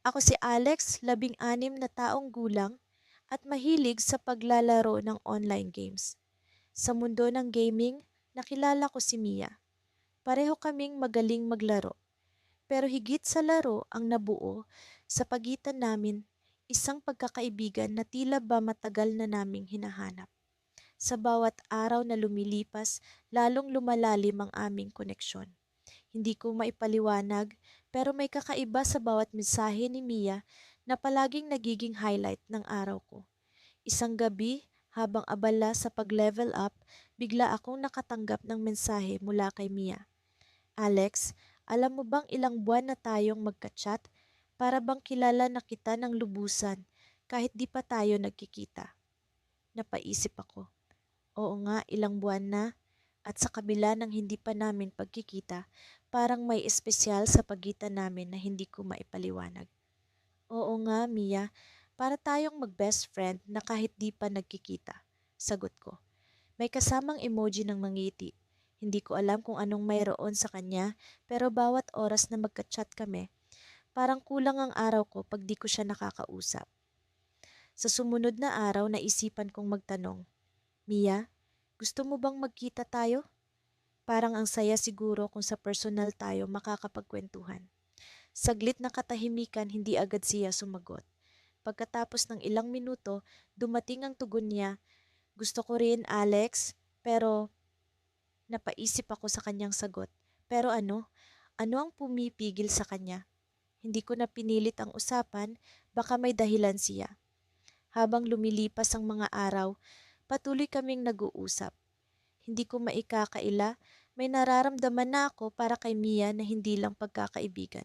Ako si Alex, 16 na taong gulang at mahilig sa paglalaro ng online games. Sa mundo ng gaming, nakilala ko si Mia. Pareho kaming magaling maglaro. Pero higit sa laro ang nabuo sa pagitan namin, isang pagkakaibigan na tila ba matagal na naming hinahanap. Sa bawat araw na lumilipas, lalong lumalalim ang aming koneksyon. Hindi ko maipaliwanag, pero may kakaiba sa bawat mensahe ni Mia na palaging nagiging highlight ng araw ko. Isang gabi, habang abala sa pag-level up, bigla akong nakatanggap ng mensahe mula kay Mia. Alex, alam mo bang ilang buwan na tayong magka-chat? Para bang kilala na kita ng lubusan kahit di pa tayo nagkikita. Napaisip ako. Oo nga, ilang buwan na. At sa kabila ng hindi pa namin pagkikita, parang may espesyal sa pagitan namin na hindi ko maipaliwanag. Oo nga, Mia, para tayong mag-best friend na kahit di pa nagkikita. Sagot ko. May kasamang emoji ng mangiti. Hindi ko alam kung anong mayroon sa kanya, pero bawat oras na magka-chat kami, parang kulang ang araw ko pag di ko siya nakakausap. Sa sumunod na araw, naisipan kong magtanong, Mia, gusto mo bang magkita tayo? Parang ang saya siguro kung sa personal tayo makakapagkwentuhan. Saglit na katahimikan, hindi agad siya sumagot. Pagkatapos ng ilang minuto, dumating ang tugon niya. Gusto ko rin, Alex, pero napaisip ako sa kanyang sagot. Pero ano? Ano ang pumipigil sa kanya? Hindi ko na pinilit ang usapan, baka may dahilan siya. Habang lumilipas ang mga araw, patuloy kaming nag-uusap. Hindi ko maikakaila, may nararamdaman na ako para kay Mia na hindi lang pagkakaibigan.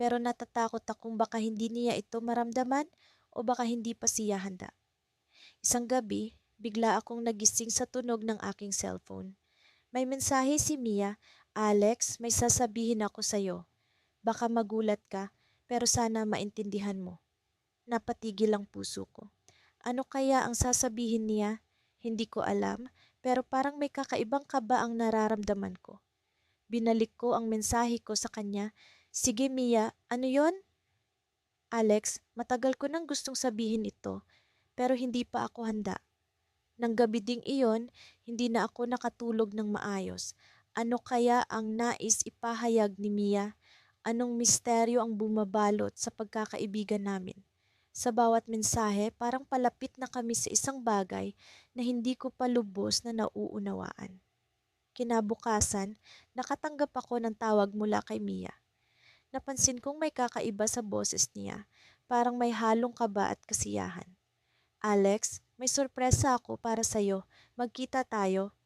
Pero natatakot akong baka hindi niya ito maramdaman o baka hindi pa siya handa. Isang gabi, bigla akong nagising sa tunog ng aking cellphone. May mensahe si Mia, Alex, may sasabihin ako sa'yo. Baka magulat ka, pero sana maintindihan mo. Napatigil ang puso ko. Ano kaya ang sasabihin niya? Hindi ko alam, pero parang may kakaibang kaba ang nararamdaman ko. Binalik ko ang mensahe ko sa kanya. Sige Mia, ano yon? Alex, matagal ko nang gustong sabihin ito, pero hindi pa ako handa. Nang gabi ding iyon, hindi na ako nakatulog ng maayos. Ano kaya ang nais ipahayag ni Mia? Anong misteryo ang bumabalot sa pagkakaibigan namin? Sa bawat mensahe, parang palapit na kami sa isang bagay na hindi ko pa lubos na nauunawaan. Kinabukasan, nakatanggap ako ng tawag mula kay Mia. Napansin kong may kakaiba sa boses niya, parang may halong kaba at kasiyahan. Alex, may sorpresa ako para sa'yo. Magkita tayo.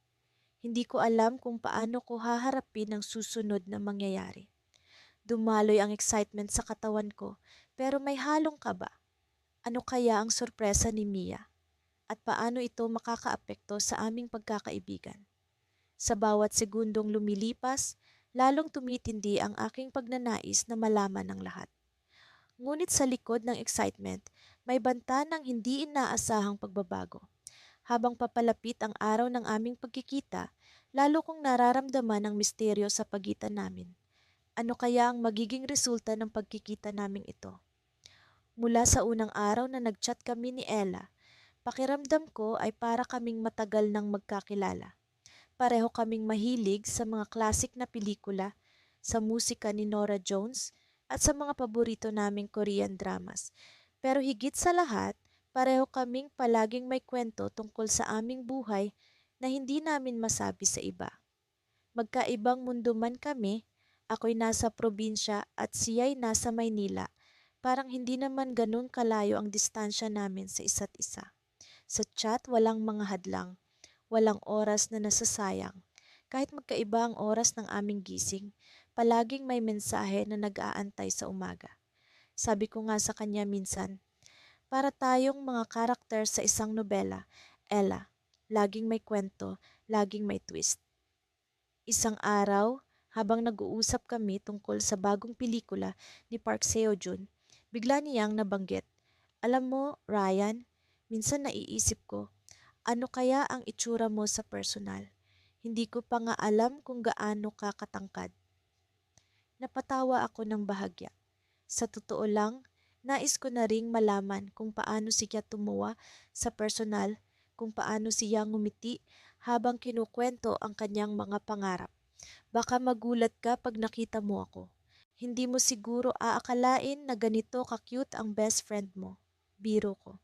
Hindi ko alam kung paano ko haharapin ang susunod na mangyayari. Dumaloy ang excitement sa katawan ko, pero may halong kaba. Ano kaya ang sorpresa ni Mia? At paano ito makakaapekto sa aming pagkakaibigan? Sa bawat segundong lumilipas, lalong tumitindi ang aking pagnanais na malaman ng lahat. Ngunit sa likod ng excitement, may banta ng hindi inaasahang pagbabago. Habang papalapit ang araw ng aming pagkikita, lalo kong nararamdaman ang misteryo sa pagitan namin. Ano kaya ang magiging resulta ng pagkikita naming ito? Mula sa unang araw na nagchat kami ni Ella, pakiramdam ko ay para kaming matagal nang magkakilala. Pareho kaming mahilig sa mga classic na pelikula, sa musika ni Nora Jones, at sa mga paborito naming Korean dramas. Pero higit sa lahat, pareho kaming palaging may kwento tungkol sa aming buhay na hindi namin masabi sa iba. Magkaibang mundo man kami, ako'y nasa probinsya at siya'y nasa Maynila. Parang hindi naman ganun kalayo ang distansya namin sa isa't isa. Sa chat, walang mga hadlang. Walang oras na nasasayang. Kahit magkaiba ang oras ng aming gising, palaging may mensahe na nag-aantay sa umaga. Sabi ko nga sa kanya minsan, para tayong mga karakter sa isang nobela, Ella, laging may kwento, laging may twist. Isang araw, habang nag-uusap kami tungkol sa bagong pelikula ni Park Seo-joon, bigla niyang nabanggit, alam mo, Ryan, minsan naiisip ko, ano kaya ang itsura mo sa personal? Hindi ko pa nga alam kung gaano ka katangkad. Napatawa ako ng bahagya. Sa totoo lang, Nais ko na ring malaman kung paano siya tumuwa sa personal, kung paano siya ngumiti habang kinukwento ang kanyang mga pangarap. Baka magulat ka pag nakita mo ako. Hindi mo siguro aakalain na ganito ka-cute ang best friend mo. Biro ko.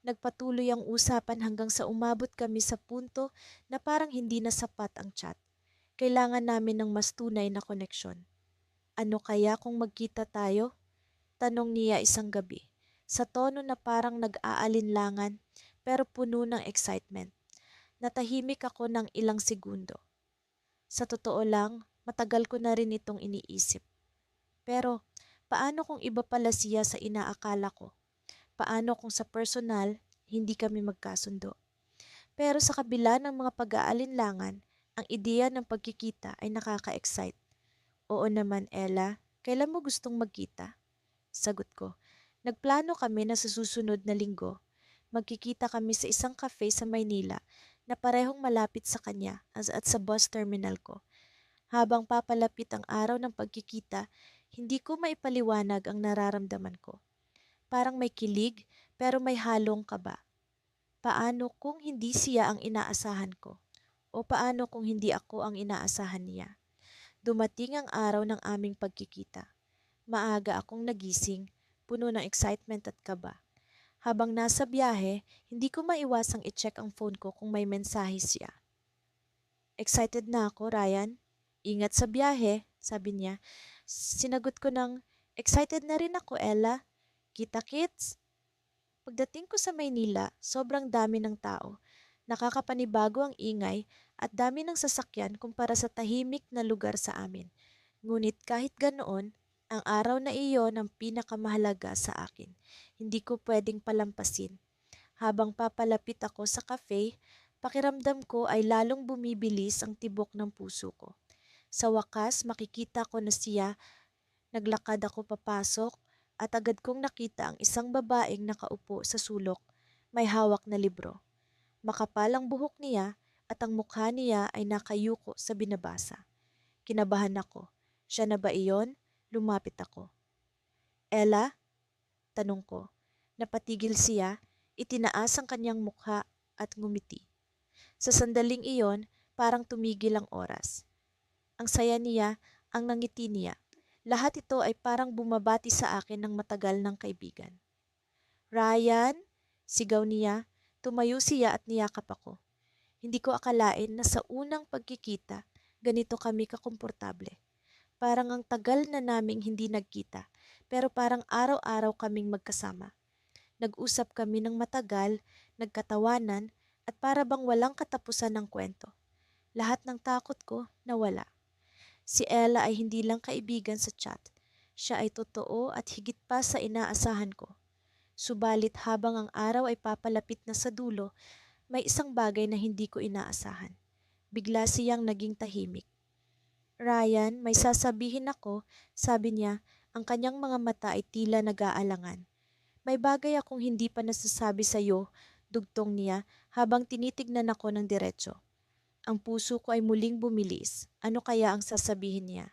Nagpatuloy ang usapan hanggang sa umabot kami sa punto na parang hindi na sapat ang chat. Kailangan namin ng mas tunay na koneksyon. Ano kaya kung magkita tayo? Tanong niya isang gabi. Sa tono na parang nag-aalinlangan pero puno ng excitement. Natahimik ako ng ilang segundo. Sa totoo lang, matagal ko na rin itong iniisip. Pero paano kung iba pala siya sa inaakala ko? Paano kung sa personal, hindi kami magkasundo? Pero sa kabila ng mga pag-aalinlangan, ang ideya ng pagkikita ay nakaka-excite. Oo naman, Ella. Kailan mo gustong magkita? Sagot ko. Nagplano kami na sa susunod na linggo, magkikita kami sa isang cafe sa Maynila na parehong malapit sa kanya at sa bus terminal ko. Habang papalapit ang araw ng pagkikita, hindi ko maipaliwanag ang nararamdaman ko. Parang may kilig pero may halong kaba. Paano kung hindi siya ang inaasahan ko? O paano kung hindi ako ang inaasahan niya? Dumating ang araw ng aming pagkikita. Maaga akong nagising, puno ng excitement at kaba. Habang nasa biyahe, hindi ko maiwasang i-check ang phone ko kung may mensahe siya. Excited na ako, Ryan. Ingat sa biyahe, sabi niya. Sinagot ko ng, excited na rin ako, Ella. Kita-kits? Pagdating ko sa Maynila, sobrang dami ng tao. Nakakapanibago ang ingay at dami ng sasakyan kumpara sa tahimik na lugar sa amin. Ngunit kahit ganoon, ang araw na iyon ang pinakamahalaga sa akin. Hindi ko pwedeng palampasin. Habang papalapit ako sa cafe, pakiramdam ko ay lalong bumibilis ang tibok ng puso ko. Sa wakas, makikita ko na siya, naglakad ako papasok at agad kong nakita ang isang babaeng nakaupo sa sulok, may hawak na libro. Makapal ang buhok niya at ang mukha niya ay nakayuko sa binabasa. Kinabahan ako. Siya na ba iyon? Lumapit ako. Ella? Tanong ko. Napatigil siya, itinaas ang kanyang mukha at ngumiti. Sa sandaling iyon, parang tumigil ang oras. Ang saya niya, ang nangiti niya. Lahat ito ay parang bumabati sa akin ng matagal ng kaibigan. Ryan? Sigaw niya. Tumayo siya at niyakap ako. Hindi ko akalain na sa unang pagkikita, ganito kami kakomportable. Parang ang tagal na naming hindi nagkita, pero parang araw-araw kaming magkasama. Nag-usap kami ng matagal, nagkatawanan, at para bang walang katapusan ng kwento. Lahat ng takot ko nawala. Si Ella ay hindi lang kaibigan sa chat. Siya ay totoo at higit pa sa inaasahan ko. Subalit habang ang araw ay papalapit na sa dulo, may isang bagay na hindi ko inaasahan. Bigla siyang naging tahimik. Ryan, may sasabihin ako, sabi niya, ang kanyang mga mata ay tila nag-aalangan. May bagay akong hindi pa nasasabi sa iyo, dugtong niya habang tinitignan ako ng diretso. Ang puso ko ay muling bumilis. Ano kaya ang sasabihin niya?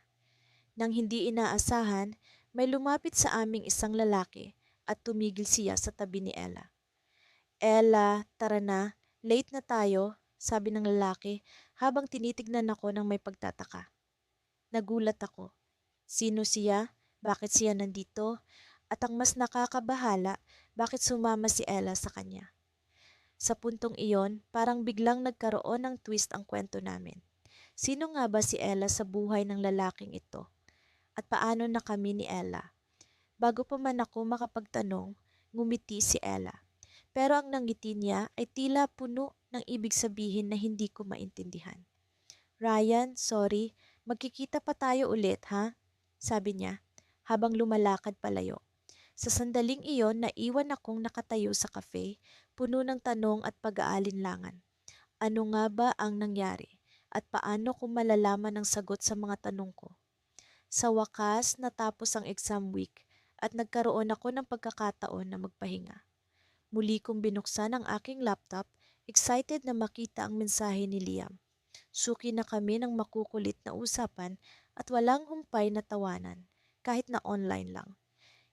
Nang hindi inaasahan, may lumapit sa aming isang lalaki at tumigil siya sa tabi ni Ella. Ella, tara na, late na tayo, sabi ng lalaki habang tinitignan ako ng may pagtataka. Nagulat ako. Sino siya? Bakit siya nandito? At ang mas nakakabahala, bakit sumama si Ella sa kanya? Sa puntong iyon, parang biglang nagkaroon ng twist ang kwento namin. Sino nga ba si Ella sa buhay ng lalaking ito? At paano na kami ni Ella? Bago pa man ako makapagtanong, ngumiti si Ella. Pero ang nangiti niya ay tila puno ng ibig sabihin na hindi ko maintindihan. Ryan, sorry, magkikita pa tayo ulit ha? Sabi niya, habang lumalakad palayo. Sa sandaling iyon, naiwan akong nakatayo sa cafe, puno ng tanong at pag-aalinlangan. Ano nga ba ang nangyari? At paano ko malalaman ang sagot sa mga tanong ko? Sa wakas, natapos ang exam week at nagkaroon ako ng pagkakataon na magpahinga. Muli kong binuksan ang aking laptop, excited na makita ang mensahe ni Liam. Suki na kami ng makukulit na usapan at walang humpay na tawanan, kahit na online lang.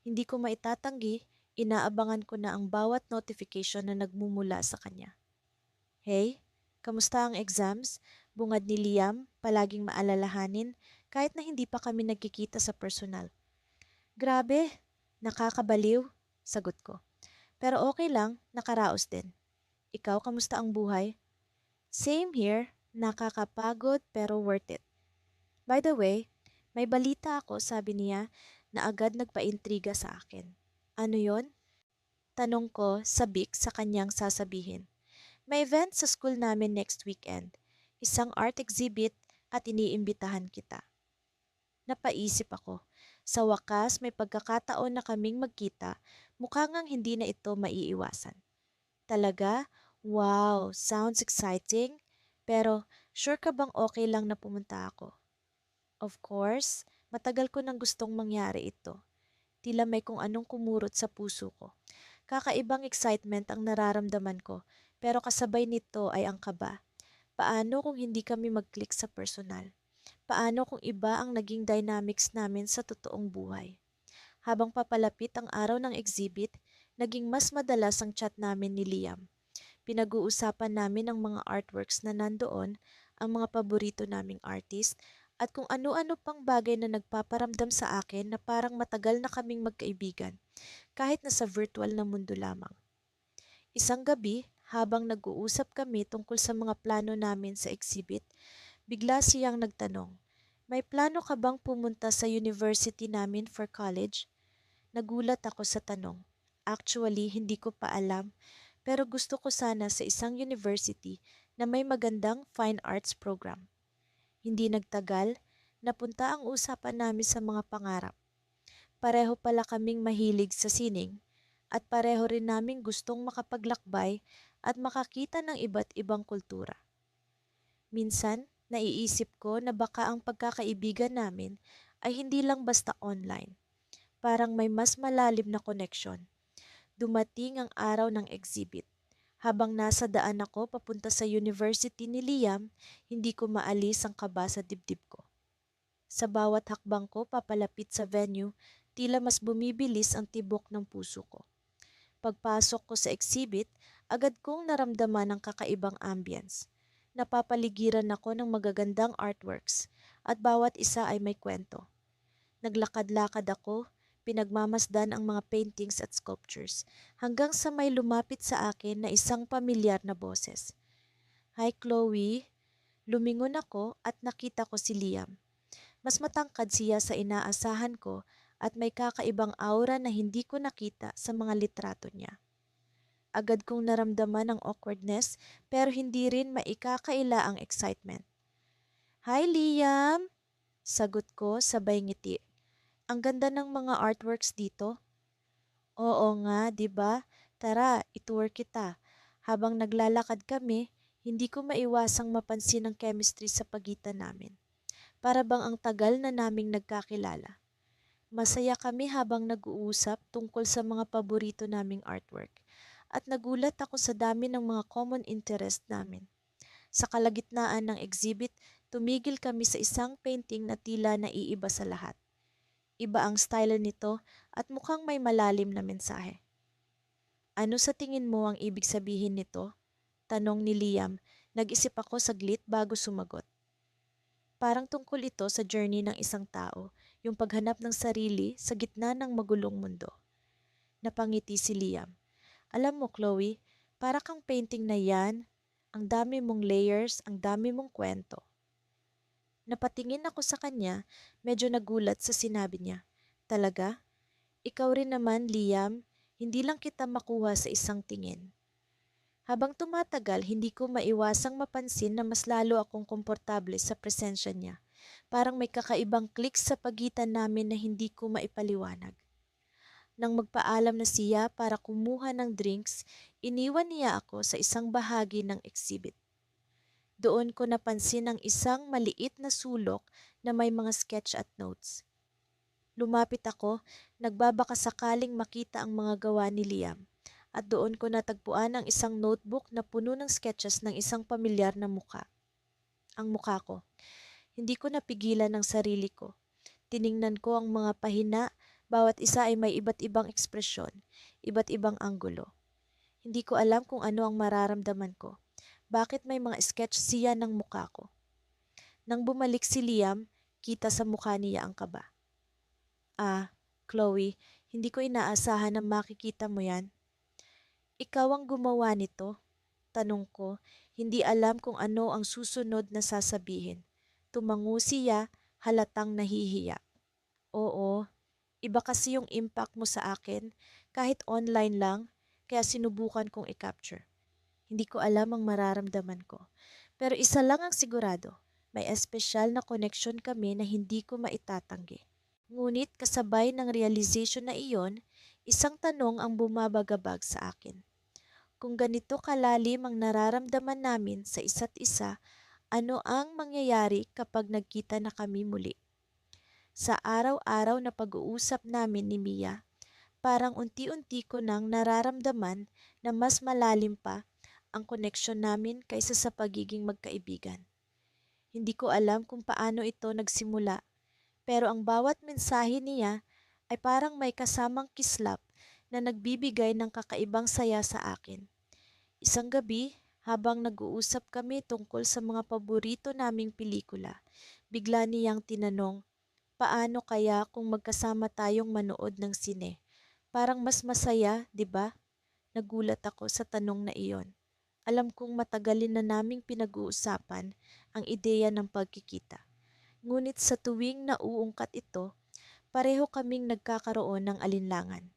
Hindi ko maitatanggi, inaabangan ko na ang bawat notification na nagmumula sa kanya. Hey, kamusta ang exams? Bungad ni Liam, palaging maalalahanin kahit na hindi pa kami nagkikita sa personal. Grabe, nakakabaliw, sagot ko. Pero okay lang, nakaraos din. Ikaw, kamusta ang buhay? Same here, nakakapagod pero worth it. By the way, may balita ako, sabi niya, na agad nagpaintriga sa akin. Ano yon? Tanong ko sabik sa kanyang sasabihin. May event sa school namin next weekend. Isang art exhibit at iniimbitahan kita. Napaisip ako. Sa wakas may pagkakataon na kaming magkita, mukha ngang hindi na ito maiiwasan. Talaga? Wow, sounds exciting. Pero sure ka bang okay lang na pumunta ako? Of course, matagal ko nang gustong mangyari ito. Tila may kung anong kumurot sa puso ko. Kakaibang excitement ang nararamdaman ko, pero kasabay nito ay ang kaba. Paano kung hindi kami mag-click sa personal? Paano kung iba ang naging dynamics namin sa totoong buhay? Habang papalapit ang araw ng exhibit, naging mas madalas ang chat namin ni Liam. Pinag-uusapan namin ang mga artworks na nandoon, ang mga paborito naming artist, at kung ano-ano pang bagay na nagpaparamdam sa akin na parang matagal na kaming magkaibigan, kahit na sa virtual na mundo lamang. Isang gabi, habang nag-uusap kami tungkol sa mga plano namin sa exhibit, bigla siyang nagtanong, may plano ka bang pumunta sa university namin for college? Nagulat ako sa tanong. Actually, hindi ko pa alam, pero gusto ko sana sa isang university na may magandang fine arts program. Hindi nagtagal, napunta ang usapan namin sa mga pangarap. Pareho pala kaming mahilig sa sining at pareho rin naming gustong makapaglakbay at makakita ng iba't ibang kultura. Minsan, naiisip ko na baka ang pagkakaibigan namin ay hindi lang basta online. Parang may mas malalim na connection. Dumating ang araw ng exhibit. Habang nasa daan ako papunta sa university ni Liam, hindi ko maalis ang kaba sa dibdib ko. Sa bawat hakbang ko papalapit sa venue, tila mas bumibilis ang tibok ng puso ko. Pagpasok ko sa exhibit, agad kong naramdaman ang kakaibang ambience. Napapaligiran ako ng magagandang artworks at bawat isa ay may kwento. Naglakad-lakad ako, pinagmamasdan ang mga paintings at sculptures hanggang sa may lumapit sa akin na isang pamilyar na boses. Hi Chloe, lumingon ako at nakita ko si Liam. Mas matangkad siya sa inaasahan ko at may kakaibang aura na hindi ko nakita sa mga litrato niya. Agad kong naramdaman ang awkwardness pero hindi rin maikakaila ang excitement. Hi Liam! Sagot ko sabay ngiti. Ang ganda ng mga artworks dito. Oo nga, 'di ba? Tara, itour kita. Habang naglalakad kami, hindi ko maiwasang mapansin ang chemistry sa pagitan namin. Para bang ang tagal na naming nagkakilala. Masaya kami habang nag-uusap tungkol sa mga paborito naming artwork. At nagulat ako sa dami ng mga common interest namin. Sa kalagitnaan ng exhibit, tumigil kami sa isang painting na tila naiiba sa lahat. Iba ang style nito at mukhang may malalim na mensahe. Ano sa tingin mo ang ibig sabihin nito? Tanong ni Liam. Nag-isip ako saglit bago sumagot. Parang tungkol ito sa journey ng isang tao, yung paghanap ng sarili sa gitna ng magulong mundo. Napangiti si Liam. Alam mo, Chloe, para kang painting na yan, ang dami mong layers, ang dami mong kwento. Napatingin ako sa kanya, medyo nagulat sa sinabi niya. Talaga? Ikaw rin naman, Liam, hindi lang kita makuha sa isang tingin. Habang tumatagal, hindi ko maiwasang mapansin na mas lalo akong komportable sa presensya niya. Parang may kakaibang click sa pagitan namin na hindi ko maipaliwanag. Nang magpaalam na siya para kumuha ng drinks, iniwan niya ako sa isang bahagi ng exhibit. Doon ko napansin ang isang maliit na sulok na may mga sketch at notes. Lumapit ako, nagbabaka sakaling makita ang mga gawa ni Liam. At doon ko natagpuan ang isang notebook na puno ng sketches ng isang pamilyar na mukha. Ang mukha ko. Hindi ko napigilan ang sarili ko. Tiningnan ko ang mga pahina, Bawat isa ay may iba't ibang ekspresyon, iba't ibang anggulo. Hindi ko alam kung ano ang mararamdaman ko. Bakit may mga sketch siya ng mukha ko? Nang bumalik si Liam, kita sa mukha niya ang kaba. Ah, Chloe, hindi ko inaasahan na makikita mo yan. Ikaw ang gumawa nito? Tanong ko, hindi alam kung ano ang susunod na sasabihin. Tumango siya, halatang nahihiya. Oo, iba kasi yung impact mo sa akin, kahit online lang, kaya sinubukan kong i-capture. Hindi ko alam ang mararamdaman ko. Pero isa lang ang sigurado, may espesyal na connection kami na hindi ko maitatanggi. Ngunit kasabay ng realization na iyon, isang tanong ang bumabagabag sa akin. Kung ganito kalalim ang nararamdaman namin sa isa't isa, ano ang mangyayari kapag nagkita na kami muli? Sa araw-araw na pag-uusap namin ni Mia, parang unti-unti ko nang nararamdaman na mas malalim pa ang koneksyon namin kaysa sa pagiging magkaibigan. Hindi ko alam kung paano ito nagsimula, pero ang bawat mensahe niya ay parang may kasamang kislap na nagbibigay ng kakaibang saya sa akin. Isang gabi, habang nag-uusap kami tungkol sa mga paborito naming pelikula, bigla niyang tinanong, paano kaya kung magkasama tayong manood ng sine? Parang mas masaya, di ba? Nagulat ako sa tanong na iyon. Alam kong matagalin na naming pinag-uusapan ang ideya ng pagkikita. Ngunit sa tuwing nauungkat ito, pareho kaming nagkakaroon ng alinlangan.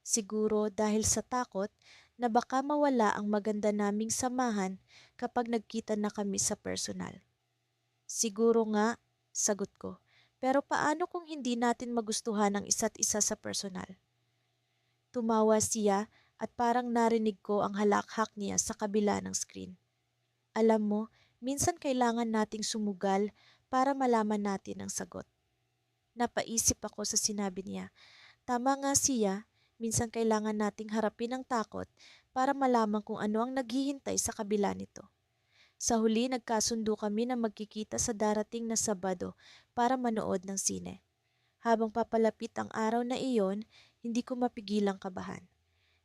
Siguro dahil sa takot na baka mawala ang maganda naming samahan kapag nagkita na kami sa personal. Siguro nga, sagot ko. Pero paano kung hindi natin magustuhan ang isa't isa sa personal? Tumawa siya at parang narinig ko ang halakhak niya sa kabila ng screen. Alam mo, minsan kailangan nating sumugal para malaman natin ang sagot. Napaisip ako sa sinabi niya. Tama nga siya, minsan kailangan nating harapin ang takot para malaman kung ano ang naghihintay sa kabila nito. Sa huli, nagkasundo kami na magkikita sa darating na Sabado para manood ng sine. Habang papalapit ang araw na iyon, hindi ko mapigilang kabahan.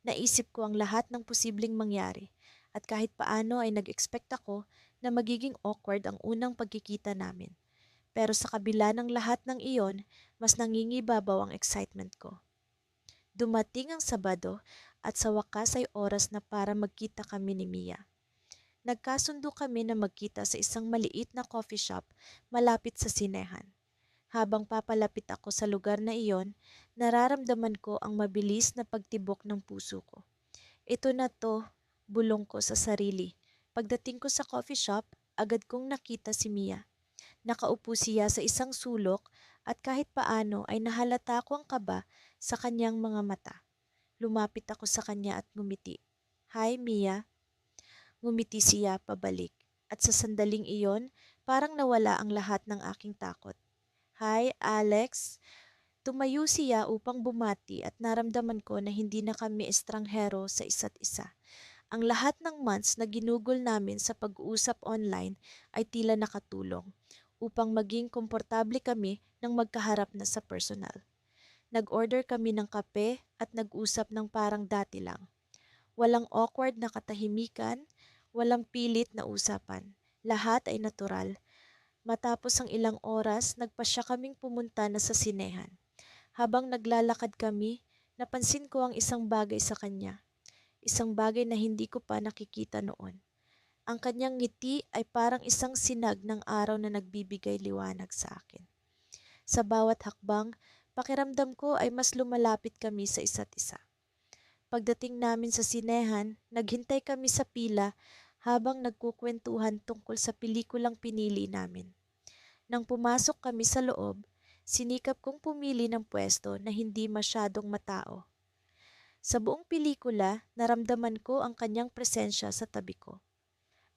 Naisip ko ang lahat ng posibleng mangyari at kahit paano ay nag-expect ako na magiging awkward ang unang pagkikita namin. Pero sa kabila ng lahat ng iyon, mas nangingibabaw ang excitement ko. Dumating ang Sabado at sa wakas ay oras na para magkita kami ni Mia. Nagkasundo kami na magkita sa isang maliit na coffee shop malapit sa sinehan. Habang papalapit ako sa lugar na iyon, nararamdaman ko ang mabilis na pagtibok ng puso ko. Ito na to, bulong ko sa sarili. Pagdating ko sa coffee shop, agad kong nakita si Mia. Nakaupo siya sa isang sulok at kahit paano ay nahalata ko ang kaba sa kanyang mga mata. Lumapit ako sa kanya at ngumiti. Hi, Mia. Ngumiti siya pabalik. At sa sandaling iyon, parang nawala ang lahat ng aking takot. Hi, Alex. Tumayo siya upang bumati at naramdaman ko na hindi na kami estranghero sa isa't isa. Ang lahat ng months na ginugol namin sa pag-uusap online ay tila nakatulong upang maging komportable kami nang magkaharap na sa personal. Nag-order kami ng kape at nag-usap ng parang dati lang. Walang awkward na katahimikan, walang pilit na usapan. Lahat ay natural. Matapos ang ilang oras, nagpasya kaming pumunta na sa sinehan. Habang naglalakad kami, napansin ko ang isang bagay sa kanya. Isang bagay na hindi ko pa nakikita noon. Ang kanyang ngiti ay parang isang sinag ng araw na nagbibigay liwanag sa akin. Sa bawat hakbang, pakiramdam ko ay mas lumalapit kami sa isa't isa. Pagdating namin sa sinehan, naghintay kami sa pila habang nagkukwentuhan tungkol sa pelikulang pinili namin. Nang pumasok kami sa loob, sinikap kong pumili ng pwesto na hindi masyadong matao. Sa buong pelikula, naramdaman ko ang kanyang presensya sa tabi ko.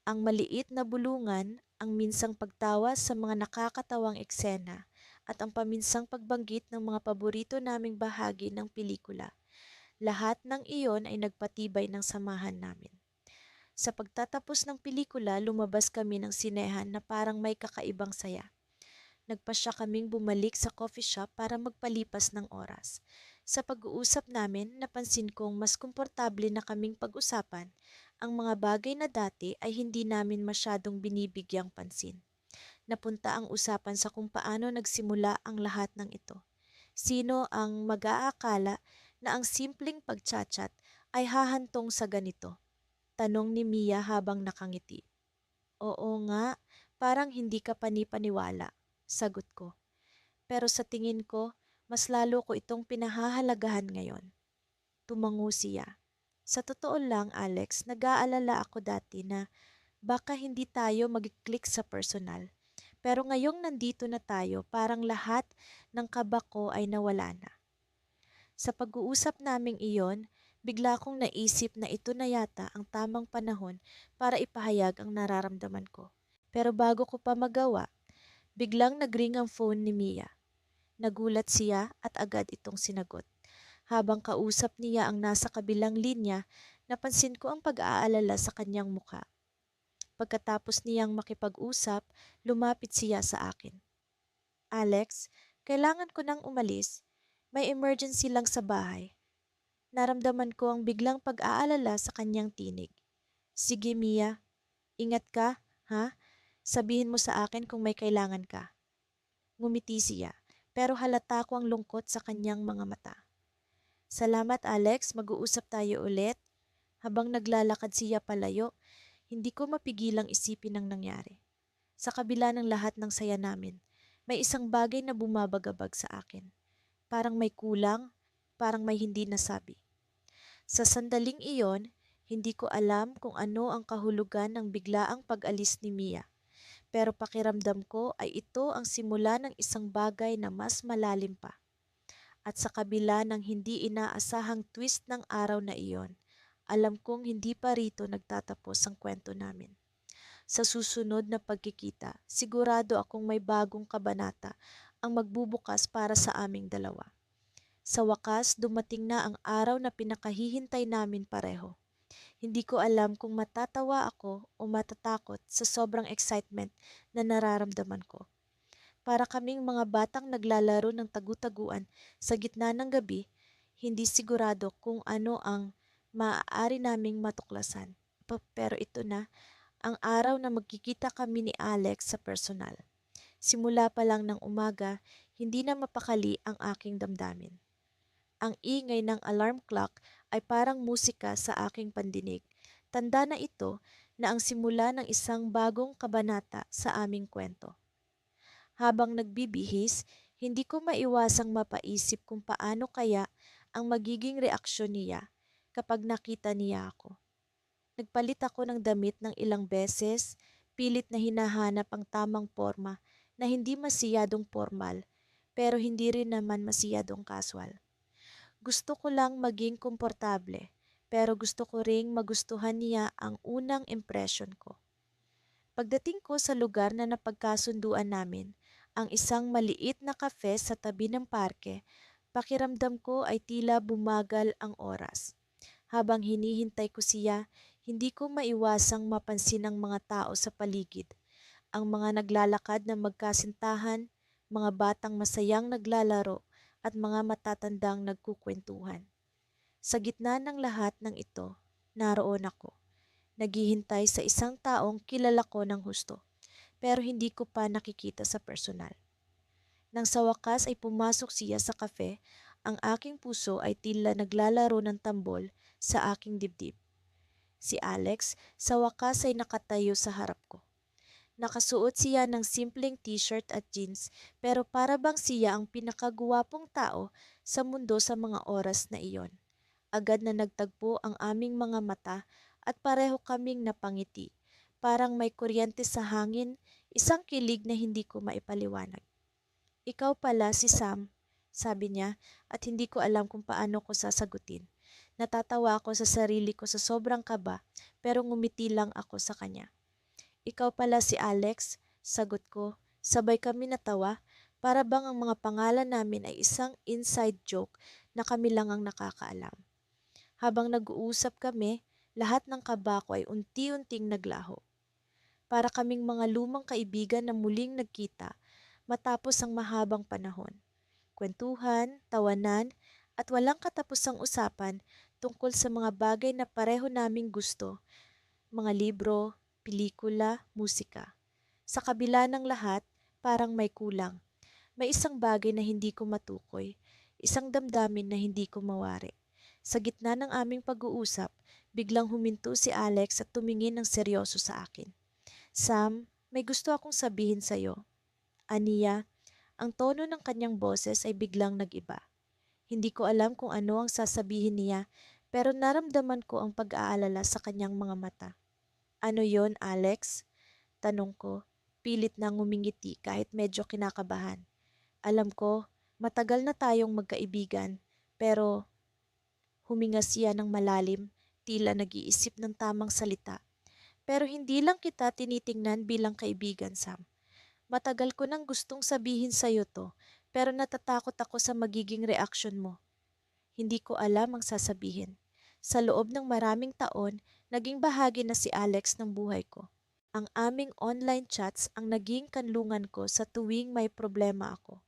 Ang maliit na bulungan, ang minsang pagtawa sa mga nakakatawang eksena, at ang paminsang pagbanggit ng mga paborito naming bahagi ng pelikula. Lahat ng iyon ay nagpatibay ng samahan namin. Sa pagtatapos ng pelikula, lumabas kami ng sinehan na parang may kakaibang saya. Nagpasya kaming bumalik sa coffee shop para magpalipas ng oras. Sa pag-uusap namin, napansin kong mas komportable na kaming pag-usapan ang mga bagay na dati ay hindi namin masyadong binibigyang pansin. Napunta ang usapan sa kung paano nagsimula ang lahat ng ito. Sino ang mag-aakala na ang simpleng pagchat-chat ay hahantong sa ganito? Tanong ni Mia habang nakangiti. Oo nga, parang hindi ka panipaniwala, sagot ko. Pero sa tingin ko, mas lalo ko itong pinahahalagahan ngayon. Tumango siya. Sa totoo lang, Alex, nag-aalala ako dati na baka hindi tayo mag-click sa personal. Pero ngayong nandito na tayo, parang lahat ng kaba ko ay nawala na. Sa pag-uusap naming iyon, bigla kong naisip na ito na yata ang tamang panahon para ipahayag ang nararamdaman ko. Pero bago ko pa magawa, biglang nagring ang phone ni Mia. Nagulat siya at agad itong sinagot. Habang kausap niya ang nasa kabilang linya, napansin ko ang pag-aalala sa kanyang muka. Pagkatapos niyang makipag-usap, lumapit siya sa akin. Alex, kailangan ko nang umalis. May emergency lang sa bahay. Naramdaman ko ang biglang pag-aalala sa kanyang tinig. Sige Mia, ingat ka, ha? Sabihin mo sa akin kung may kailangan ka. Ngumiti siya, pero halata ko ang lungkot sa kanyang mga mata. Salamat Alex, mag-uusap tayo ulit. Habang naglalakad siya palayo, hindi ko mapigilang isipin ang nangyari. Sa kabila ng lahat ng saya namin, may isang bagay na bumabagabag sa akin. Parang may kulang, parang may hindi nasabi. Sa sandaling iyon, hindi ko alam kung ano ang kahulugan ng biglaang pag-alis ni Mia. Pero pakiramdam ko ay ito ang simula ng isang bagay na mas malalim pa. At sa kabila ng hindi inaasahang twist ng araw na iyon, alam kong hindi pa rito nagtatapos ang kwento namin. Sa susunod na pagkikita, sigurado akong may bagong kabanata ang magbubukas para sa aming dalawa. Sa wakas, dumating na ang araw na pinakahihintay namin pareho. Hindi ko alam kung matatawa ako o matatakot sa sobrang excitement na nararamdaman ko. Para kaming mga batang naglalaro ng tagu-taguan sa gitna ng gabi, hindi sigurado kung ano ang maaari naming matuklasan. Pero ito na, ang araw na magkikita kami ni Alex sa personal. Simula pa lang ng umaga, hindi na mapakali ang aking damdamin. Ang ingay ng alarm clock ay parang musika sa aking pandinig. Tanda na ito na ang simula ng isang bagong kabanata sa aming kwento. Habang nagbibihis, hindi ko maiwasang mapaisip kung paano kaya ang magiging reaksyon niya kapag nakita niya ako. Nagpalit ako ng damit ng ilang beses, pilit na hinahanap ang tamang forma na hindi masyadong formal pero hindi rin naman masyadong casual. Gusto ko lang maging komportable pero gusto ko ring magustuhan niya ang unang impression ko. Pagdating ko sa lugar na napagkasunduan namin, ang isang maliit na kafe sa tabi ng parke, pakiramdam ko ay tila bumagal ang oras. Habang hinihintay ko siya, hindi ko maiwasang mapansin ang mga tao sa paligid. Ang mga naglalakad na magkasintahan, mga batang masayang naglalaro, at mga matatandang nagkukwentuhan. Sa gitna ng lahat ng ito, naroon ako. Naghihintay sa isang taong kilala ko ng husto, pero hindi ko pa nakikita sa personal. Nang sa wakas ay pumasok siya sa kafe, ang aking puso ay tila naglalaro ng tambol sa aking dibdib. Si Alex sa wakas ay nakatayo sa harap ko. Nakasuot siya ng simpleng t-shirt at jeans pero para bang siya ang pinakaguwapong tao sa mundo sa mga oras na iyon. Agad na nagtagpo ang aming mga mata at pareho kaming napangiti. Parang may kuryente sa hangin, isang kilig na hindi ko maipaliwanag. Ikaw pala si Sam, sabi niya at hindi ko alam kung paano ko sasagutin. Natatawa ako sa sarili ko sa sobrang kaba pero ngumiti lang ako sa kanya. Ikaw pala si Alex, sagot ko. Sabay kami natawa para bang ang mga pangalan namin ay isang inside joke na kami lang ang nakakaalam. Habang nag-uusap kami, lahat ng kaba ko ay unti-unting naglaho. Para kaming mga lumang kaibigan na muling nagkita, matapos ang mahabang panahon. Kwentuhan, tawanan, at walang katapusang usapan tungkol sa mga bagay na pareho naming gusto, mga libro, pelikula, musika. Sa kabila ng lahat, parang may kulang. May isang bagay na hindi ko matukoy, isang damdamin na hindi ko mawari. Sa gitna ng aming pag-uusap, biglang huminto si Alex at tumingin ng seryoso sa akin. Sam, may gusto akong sabihin sa'yo. Aniya, ang tono ng kanyang boses ay biglang nag-iba. Hindi ko alam kung ano ang sasabihin niya, pero naramdaman ko ang pag-aalala sa kanyang mga mata. Ano yon, Alex? Tanong ko, pilit na ngumingiti kahit medyo kinakabahan. Alam ko, matagal na tayong magkaibigan, pero huminga siya ng malalim, tila nag-iisip ng tamang salita. Pero hindi lang kita tinitingnan bilang kaibigan, Sam. Matagal ko nang gustong sabihin sa'yo to, pero natatakot ako sa magiging reaksyon mo. Hindi ko alam ang sasabihin. Sa loob ng maraming taon, naging bahagi na si Alex ng buhay ko. Ang aming online chats ang naging kanlungan ko sa tuwing may problema ako.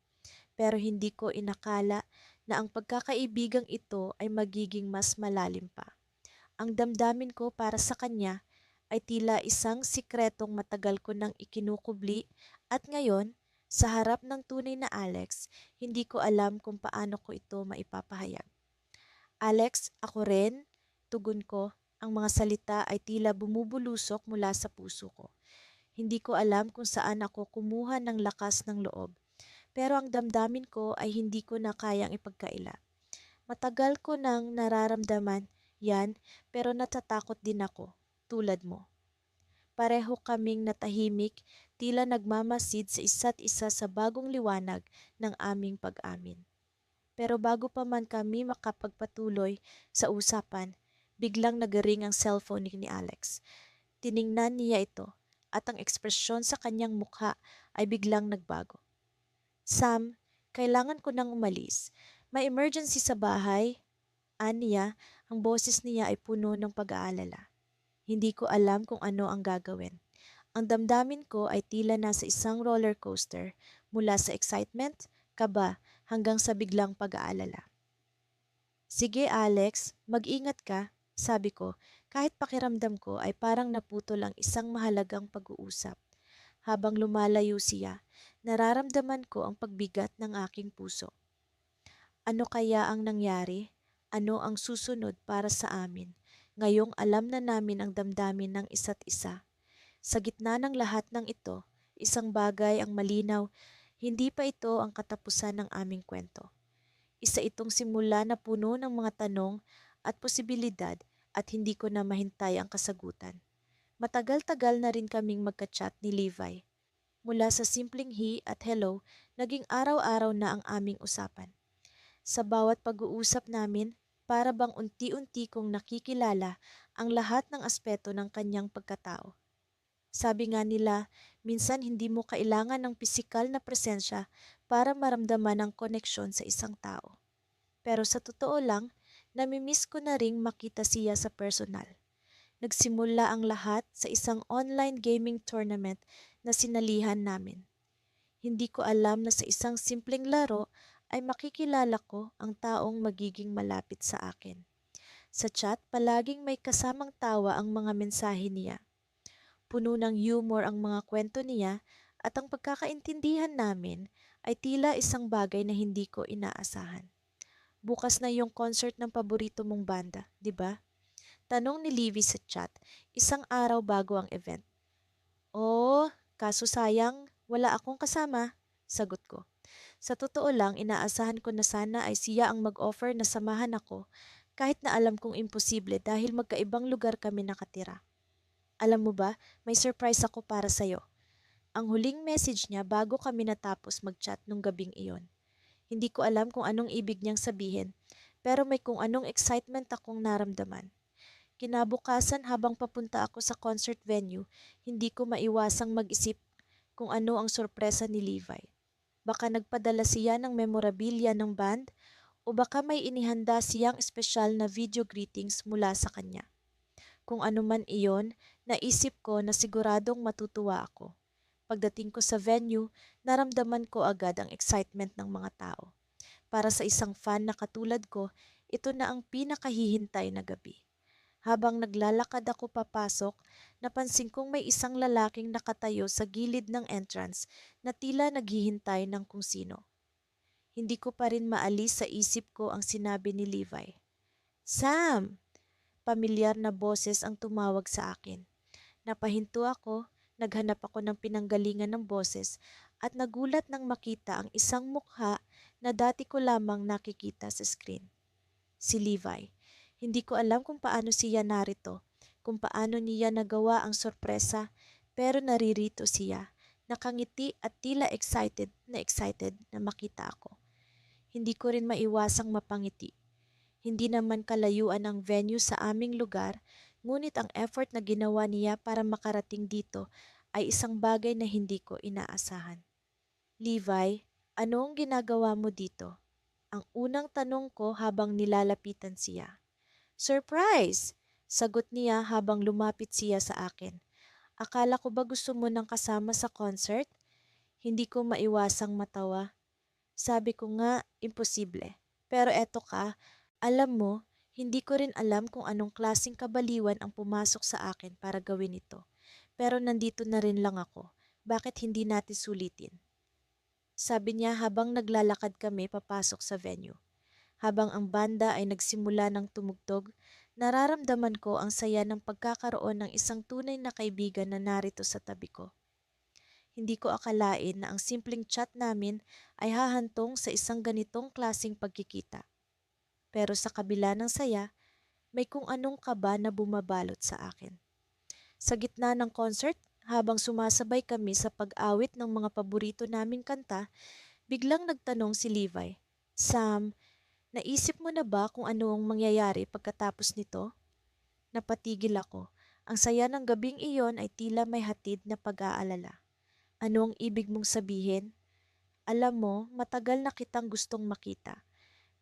Pero hindi ko inakala na ang pagkakaibigang ito ay magiging mas malalim pa. Ang damdamin ko para sa kanya ay tila isang sikretong matagal ko nang ikinukubli at ngayon, sa harap ng tunay na Alex, hindi ko alam kung paano ko ito maipapahayag. Alex, ako rin, tugon ko, ang mga salita ay tila bumubulusok mula sa puso ko. Hindi ko alam kung saan ako kumuha ng lakas ng loob, pero ang damdamin ko ay hindi ko na kayang ipagkaila. Matagal ko nang nararamdaman yan, pero natatakot din ako, tulad mo. Pareho kaming natahimik, tila nagmamasid sa isa't isa sa bagong liwanag ng aming pag-amin. Pero bago pa man kami makapagpatuloy sa usapan, biglang nagaring ang cellphone ni Alex. Tiningnan niya ito at ang ekspresyon sa kanyang mukha ay biglang nagbago. Sam, kailangan ko nang umalis. May emergency sa bahay. Aniya, ang boses niya ay puno ng pag-aalala. Hindi ko alam kung ano ang gagawin. Ang damdamin ko ay tila nasa isang roller coaster mula sa excitement, kaba, hanggang sa biglang pag-aalala. Sige Alex, mag-ingat ka, sabi ko, kahit pakiramdam ko ay parang naputol ang isang mahalagang pag-uusap. Habang lumalayo siya, nararamdaman ko ang pagbigat ng aking puso. Ano kaya ang nangyari? Ano ang susunod para sa amin? Ngayong alam na namin ang damdamin ng isa't isa. Sa gitna ng lahat ng ito, isang bagay ang malinaw, hindi pa ito ang katapusan ng aming kwento. Isa itong simula na puno ng mga tanong at posibilidad at hindi ko na mahintay ang kasagutan. Matagal-tagal na rin kaming magka-chat ni Levi. Mula sa simpleng hi at hello, naging araw-araw na ang aming usapan. Sa bawat pag-uusap namin, para bang unti-unti kong nakikilala ang lahat ng aspeto ng kanyang pagkatao. Sabi nga nila, minsan hindi mo kailangan ng pisikal na presensya para maramdaman ang koneksyon sa isang tao. Pero sa totoo lang, namimiss ko na ring makita siya sa personal. Nagsimula ang lahat sa isang online gaming tournament na sinalihan namin. Hindi ko alam na sa isang simpleng laro ay makikilala ko ang taong magiging malapit sa akin. Sa chat, palaging may kasamang tawa ang mga mensahe niya. Puno ng humor ang mga kwento niya at ang pagkakaintindihan namin ay tila isang bagay na hindi ko inaasahan. Bukas na yung concert ng paborito mong banda, di ba? Tanong ni Livy sa chat, isang araw bago ang event. Oh, kaso sayang, wala akong kasama, sagot ko. Sa totoo lang, inaasahan ko na sana ay siya ang mag-offer na samahan ako kahit na alam kong imposible dahil magkaibang lugar kami nakatira. Alam mo ba, may surprise ako para sa'yo. Ang huling message niya bago kami natapos mag-chat nung gabing iyon. Hindi ko alam kung anong ibig niyang sabihin, pero may kung anong excitement akong naramdaman. Kinabukasan habang papunta ako sa concert venue, hindi ko maiwasang mag-isip kung ano ang sorpresa ni Levi. Baka nagpadala siya ng memorabilia ng band o baka may inihanda siyang espesyal na video greetings mula sa kanya. Kung ano man iyon, naisip ko na siguradong matutuwa ako. Pagdating ko sa venue, naramdaman ko agad ang excitement ng mga tao. Para sa isang fan na katulad ko, ito na ang pinakahihintay na gabi. Habang naglalakad ako papasok, napansin kong may isang lalaking nakatayo sa gilid ng entrance na tila naghihintay ng kung sino. Hindi ko pa rin maalis sa isip ko ang sinabi ni Levi. Sam! Pamilyar na boses ang tumawag sa akin. Napahinto ako, naghanap ako ng pinanggalingan ng boses at nagulat nang makita ang isang mukha na dati ko lamang nakikita sa screen. Si Levi. Hindi ko alam kung paano siya narito, kung paano niya nagawa ang sorpresa, pero naririto siya, nakangiti at tila excited na makita ako. Hindi ko rin maiwasang mapangiti. Hindi naman kalayuan ang venue sa aming lugar, ngunit ang effort na ginawa niya para makarating dito ay isang bagay na hindi ko inaasahan. Levi, ano ang ginagawa mo dito? Ang unang tanong ko habang nilalapitan siya. Surprise! Sagot niya habang lumapit siya sa akin. Akala ko ba gusto mo nang kasama sa concert? Hindi ko maiwasang matawa. Sabi ko nga, imposible. Pero eto ka, alam mo, hindi ko rin alam kung anong klaseng kabaliwan ang pumasok sa akin para gawin ito. Pero nandito na rin lang ako. Bakit hindi natin sulitin? Sabi niya habang naglalakad kami papasok sa venue. Habang ang banda ay nagsimula ng tumugtog, nararamdaman ko ang saya ng pagkakaroon ng isang tunay na kaibigan na narito sa tabi ko. Hindi ko akalain na ang simpleng chat namin ay hahantong sa isang ganitong klaseng pagkikita. Pero sa kabila ng saya, may kung anong kaba na bumabalot sa akin. Sa gitna ng concert, habang sumasabay kami sa pag-awit ng mga paborito naming kanta, biglang nagtanong si Levi, Sam, naisip mo na ba kung ano ang mangyayari pagkatapos nito? Napatigil ako. Ang saya ng gabing iyon ay tila may hatid na pag-aalala. Ano ang ibig mong sabihin? Alam mo, matagal na kitang gustong makita.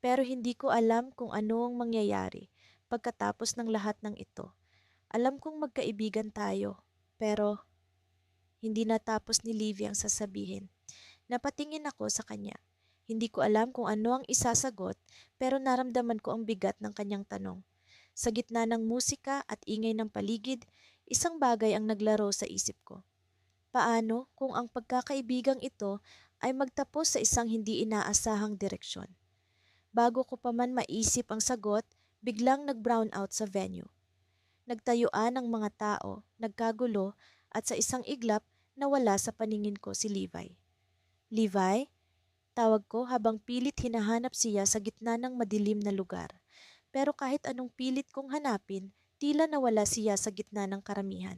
Pero hindi ko alam kung ano ang mangyayari pagkatapos ng lahat ng ito. Alam kong magkaibigan tayo, pero hindi natapos ni Livy ang sasabihin. Napatingin ako sa kanya. Hindi ko alam kung ano ang isasagot, pero naramdaman ko ang bigat ng kanyang tanong. Sa gitna ng musika at ingay ng paligid, isang bagay ang naglaro sa isip ko. Paano kung ang pagkakaibigang ito ay magtapos sa isang hindi inaasahang direksyon? Bago ko pa man maisip ang sagot, biglang nag-brown out sa venue. Nagtayuan ang mga tao, nagkagulo, at sa isang iglap, nawala sa paningin ko si Levi. Levi? Tawag ko habang pilit hinahanap siya sa gitna ng madilim na lugar. Pero kahit anong pilit kong hanapin, tila nawala siya sa gitna ng karamihan.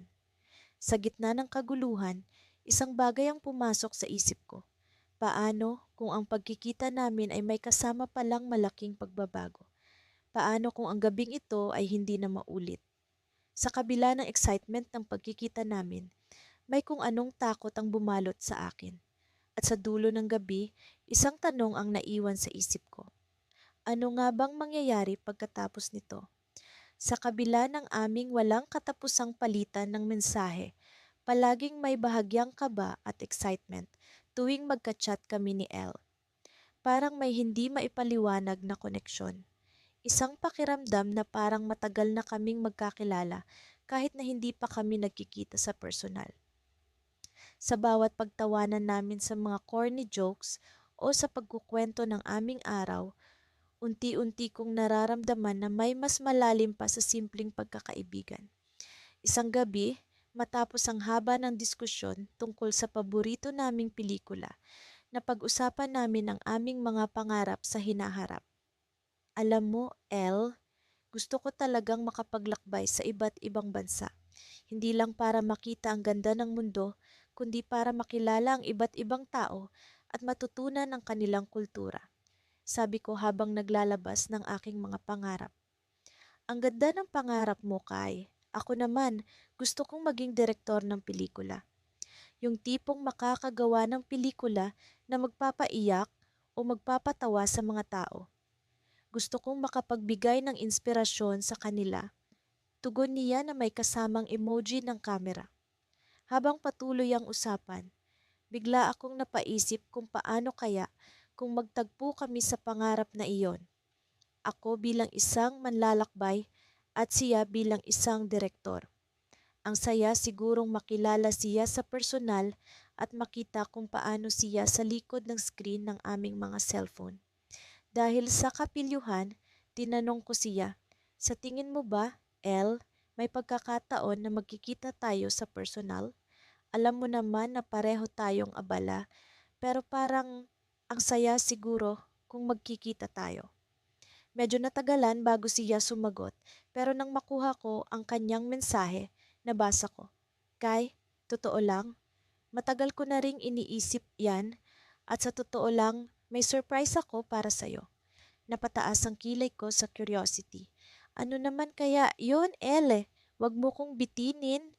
Sa gitna ng kaguluhan, isang bagay ang pumasok sa isip ko. Paano kung ang pagkikita namin ay may kasama palang malaking pagbabago? Paano kung ang gabing ito ay hindi na maulit? Sa kabila ng excitement ng pagkikita namin, may kung anong takot ang bumalot sa akin. At sa dulo ng gabi, isang tanong ang naiwan sa isip ko. Ano nga bang mangyayari pagkatapos nito? Sa kabila ng aming walang katapusang palitan ng mensahe, palaging may bahagyang kaba at excitement tuwing magka-chat kami ni Elle. Parang may hindi maipaliwanag na koneksyon. Isang pakiramdam na parang matagal na kaming magkakilala kahit na hindi pa kami nagkikita sa personal. Sa bawat pagtawanan namin sa mga corny jokes o sa pagkukwento ng aming araw, unti-unti kong nararamdaman na may mas malalim pa sa simpleng pagkakaibigan. Isang gabi, matapos ang haba ng diskusyon tungkol sa paborito naming pelikula, napag-usapan namin ang aming mga pangarap sa hinaharap. Alam mo, Elle, gusto ko talagang makapaglakbay sa iba't ibang bansa. Hindi lang para makita ang ganda ng mundo, kundi para makilala ang iba't ibang tao at matutunan ang kanilang kultura. Sabi ko habang naglalabas ng aking mga pangarap. Ang ganda ng pangarap mo, Kai. Ako naman, gusto kong maging direktor ng pelikula. Yung tipong makakagawa ng pelikula na magpapaiyak o magpapatawa sa mga tao. Gusto kong makapagbigay ng inspirasyon sa kanila. Tugon niya na may kasamang emoji ng kamera. Habang patuloy ang usapan, Bigla akong napaisip kung paano kaya kung magtagpo kami sa pangarap na iyon. Ako bilang isang manlalakbay at siya bilang isang direktor. Ang saya sigurong makilala siya sa personal at makita kung paano siya sa likod ng screen ng aming mga cellphone. Dahil sa kapilyuhan, tinanong ko siya, sa tingin mo ba, El, may pagkakataon na magkikita tayo sa personal? Alam mo naman na pareho tayong abala, pero parang ang saya siguro kung magkikita tayo. Medyo natagalan bago siya sumagot, pero nang makuha ko ang kanyang mensahe, nabasa ko. Kai, totoo lang, matagal ko na ring iniisip yan at sa totoo lang, may surprise ako para sa'yo. Napataas ang kilay ko sa curiosity. Ano naman kaya yon, Ele? Wag mo kong bitinin.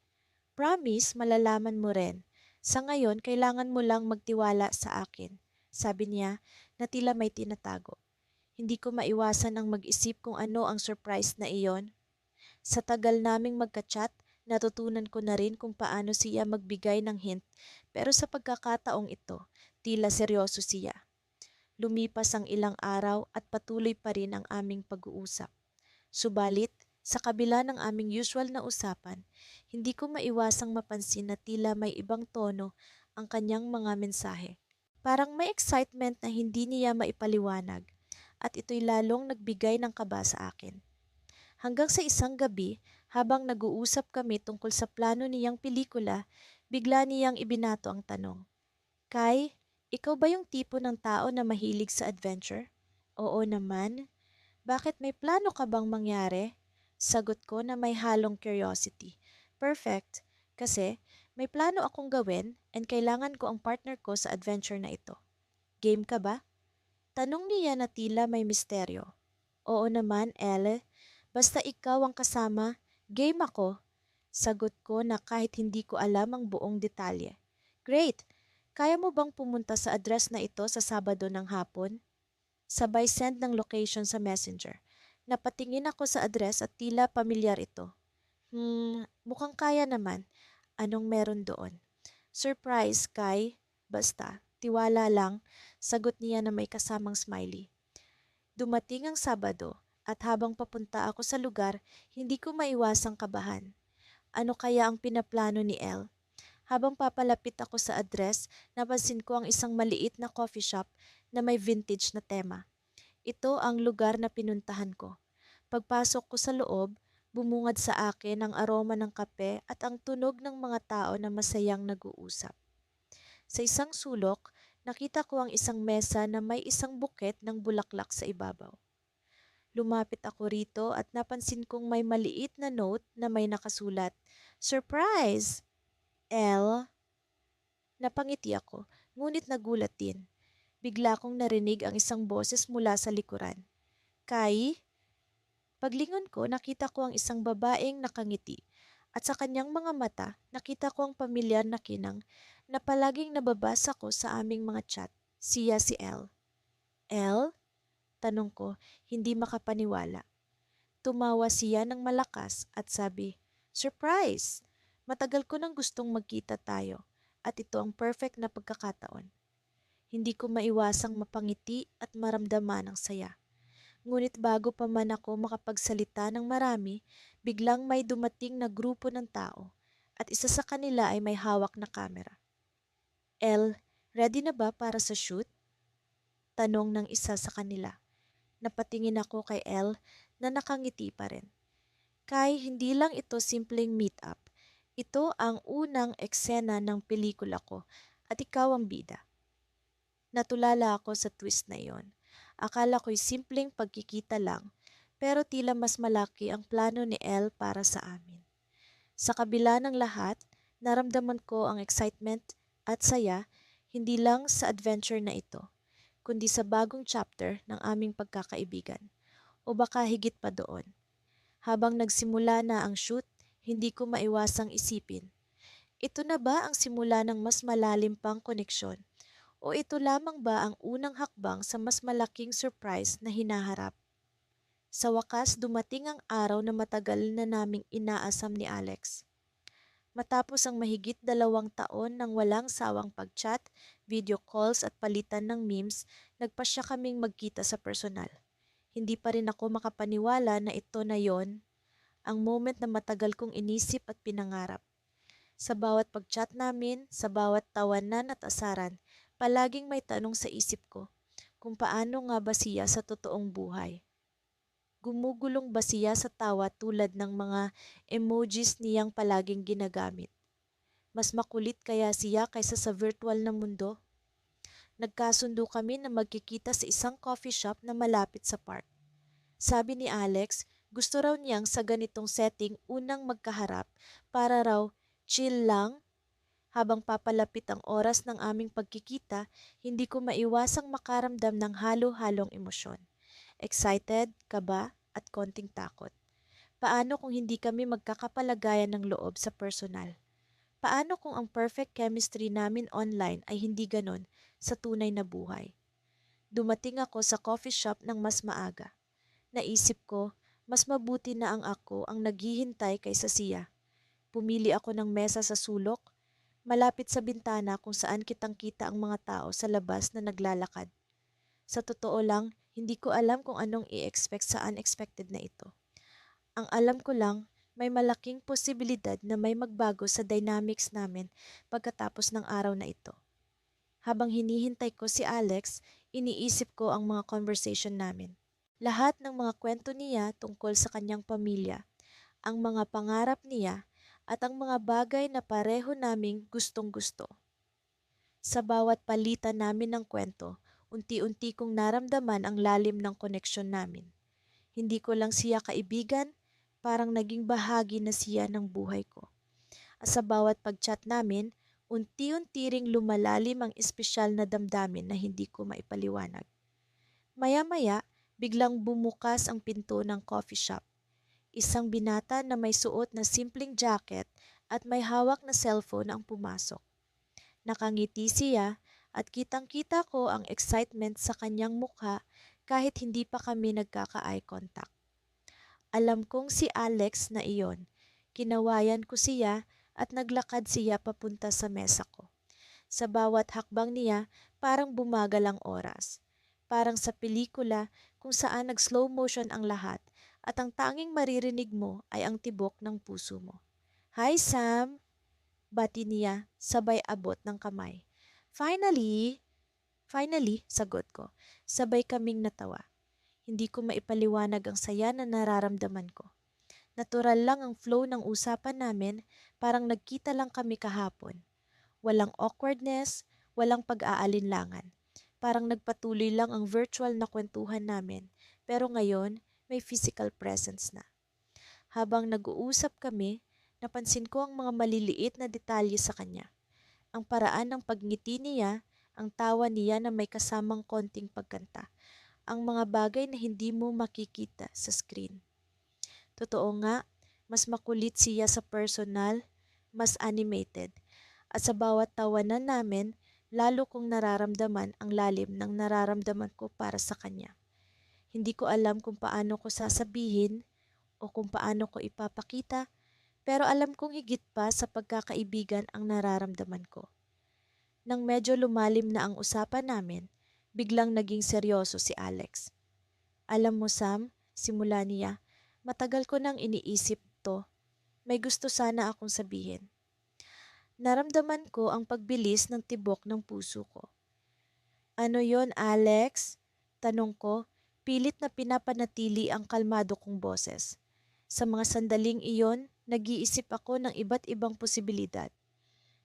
Promise, malalaman mo rin. Sa ngayon, kailangan mo lang magtiwala sa akin. Sabi niya na tila may tinatago. Hindi ko maiwasan ang mag-isip kung ano ang surprise na iyon. Sa tagal naming magka-chat, natutunan ko na rin kung paano siya magbigay ng hint, pero sa pagkakataong ito, tila seryoso siya. Lumipas ang ilang araw at patuloy pa rin ang aming pag-uusap. Subalit, sa kabila ng aming usual na usapan, hindi ko maiwasang mapansin na tila may ibang tono ang kanyang mga mensahe. Parang may excitement na hindi niya maipaliwanag at ito'y lalong nagbigay ng kaba sa akin. Hanggang sa isang gabi, habang nag-uusap kami tungkol sa plano niyang pelikula, bigla niyang ibinato ang tanong. Kai, ikaw ba yung tipo ng tao na mahilig sa adventure? Oo naman. Bakit may plano ka bang mangyari? Sagot ko na may halong curiosity. Perfect. Kasi may plano akong gawin and kailangan ko ang partner ko sa adventure na ito. Game ka ba? Tanong niya na tila may misteryo. Oo naman, Elle. Basta ikaw ang kasama, game ako. Sagot ko na kahit hindi ko alam ang buong detalye. Great! Kaya mo bang pumunta sa address na ito sa Sabado ng hapon? Sabay send ng location sa messenger. Napatingin ako sa address at tila pamilyar ito. Mukhang kaya naman. Anong meron doon? Surprise, Kai. Basta, tiwala lang, sagot niya na may kasamang smiley. Dumating ang Sabado at habang papunta ako sa lugar, hindi ko maiwasang kabahan. Ano kaya ang pinaplano ni Elle? Habang papalapit ako sa address, napansin ko ang isang maliit na coffee shop na may vintage na tema. Ito ang lugar na pinuntahan ko. Pagpasok ko sa loob, bumungad sa akin ang aroma ng kape at ang tunog ng mga tao na masayang nag-uusap. Sa isang sulok, nakita ko ang isang mesa na may isang buket ng bulaklak sa ibabaw. Lumapit ako rito at napansin kong may maliit na note na may nakasulat, Surprise! L. Napangiti ako, ngunit nagulat din. Bigla kong narinig ang isang boses mula sa likuran. Kai? Paglingon ko, nakita ko ang isang babaeng nakangiti at sa kanyang mga mata, nakita ko ang pamilyar na kinang na palaging nababasa ko sa aming mga chat. Siya si L. L? Tanong ko, hindi makapaniwala. Tumawa siya ng malakas at sabi, Surprise! Matagal ko nang gustong magkita tayo at ito ang perfect na pagkakataon. Hindi ko maiwasang mapangiti at maramdaman ang saya. Ngunit bago pa man ako makapagsalita ng marami, biglang may dumating na grupo ng tao at isa sa kanila ay may hawak na kamera. El, ready na ba para sa shoot? Tanong ng isa sa kanila. Napatingin ako kay El na nakangiti pa rin. Kay hindi lang ito simpleng meet-up. Ito ang unang eksena ng pelikula ko at ikaw ang bida. Natulala ako sa twist na iyon. Akala ko'y simpleng pagkikita lang, pero tila mas malaki ang plano ni Elle para sa amin. Sa kabila ng lahat, naramdaman ko ang excitement at saya hindi lang sa adventure na ito, kundi sa bagong chapter ng aming pagkakaibigan. O baka higit pa doon. Habang nagsimula na ang shoot, hindi ko maiwasang isipin. Ito na ba ang simula ng mas malalim pang koneksyon? O ito lamang ba ang unang hakbang sa mas malaking surprise na hinaharap? Sa wakas, dumating ang araw na matagal na naming inaasam ni Alex. Matapos ang mahigit 2 taon ng walang sawang pag-chat, video calls at palitan ng memes, nagpasya kaming magkita sa personal. Hindi pa rin ako makapaniwala na ito na yon ang moment na matagal kong inisip at pinangarap. Sa bawat pag-chat namin, sa bawat tawanan at asaran, palaging may tanong sa isip ko kung paano nga ba siya sa totoong buhay. Gumugulong ba siya sa tawa tulad ng mga emojis niyang palaging ginagamit? Mas makulit kaya siya kaysa sa virtual na mundo? Nagkasundo kami na magkikita sa isang coffee shop na malapit sa park. Sabi ni Alex, gusto raw niyang sa ganitong setting unang magkaharap para raw chill lang. Habang papalapit ang oras ng aming pagkikita, hindi ko maiwasang makaramdam ng halo-halong emosyon. Excited, kaba, at konting takot. Paano kung hindi kami magkakapalagayan ng loob sa personal? Paano kung ang perfect chemistry namin online ay hindi ganon sa tunay na buhay? Dumating ako sa coffee shop ng mas maaga. Naisip ko, mas mabuti na ang ako ang naghihintay kaysa siya. Pumili ako ng mesa sa sulok, malapit sa bintana kung saan kitang-kita ang mga tao sa labas na naglalakad. Sa totoo lang, hindi ko alam kung anong i-expect sa unexpected na ito. Ang alam ko lang, may malaking posibilidad na may magbago sa dynamics namin pagkatapos ng araw na ito. Habang hinihintay ko si Alex, iniisip ko ang mga conversation namin. Lahat ng mga kwento niya tungkol sa kanyang pamilya, ang mga pangarap niya, at ang mga bagay na pareho naming gustong-gusto. Sa bawat palitan namin ng kwento, unti-unti kong naramdaman ang lalim ng koneksyon namin. Hindi ko lang siya kaibigan, parang naging bahagi na siya ng buhay ko. At sa bawat pag-chat namin, unti-unti ring lumalalim ang espesyal na damdamin na hindi ko maipaliwanag. Maya-maya, biglang bumukas ang pinto ng coffee shop. Isang binata na may suot na simpleng jacket at may hawak na cellphone ang pumasok. Nakangiti siya at kitang-kita ko ang excitement sa kanyang mukha kahit hindi pa kami nagkaka-eye contact. Alam kong si Alex na iyon. Kinawayan ko siya at naglakad siya papunta sa mesa ko. Sa bawat hakbang niya, parang bumagal ang oras. Parang sa pelikula kung saan nag-slow motion ang lahat at ang tanging maririnig mo ay ang tibok ng puso mo. "Hi Sam!" Bati niya sabay abot ng kamay. "Finally!" "Finally," sagot ko. Sabay kaming natawa. Hindi ko maipaliwanag ang saya na nararamdaman ko. Natural lang ang flow ng usapan namin, parang nagkita lang kami kahapon. Walang awkwardness, walang pag-aalinlangan. Parang nagpatuloy lang ang virtual na kwentuhan namin, pero ngayon may physical presence na. Habang nag-uusap kami, napansin ko ang mga maliliit na detalye sa kanya. Ang paraan ng pagngiti niya, ang tawa niya na may kasamang konting pagkanta, ang mga bagay na hindi mo makikita sa screen. Totoo nga, mas makulit siya sa personal, mas animated. At sa bawat tawanan namin, lalo kong nararamdaman ang lalim ng nararamdaman ko para sa kanya. Hindi ko alam kung paano ko sasabihin o kung paano ko ipapakita, pero alam kong higit pa sa pagkakaibigan ang nararamdaman ko. Nang medyo lumalim na ang usapan namin, biglang naging seryoso si Alex. "Alam mo Sam," simula niya, "matagal ko nang iniisip to. May gusto sana akong sabihin." Naramdaman ko ang pagbilis ng tibok ng puso ko. "Ano yon, Alex?" Tanong ko, pilit na pinapanatili ang kalmado kong boses. Sa mga sandaling iyon, nag-iisip ako ng iba't ibang posibilidad.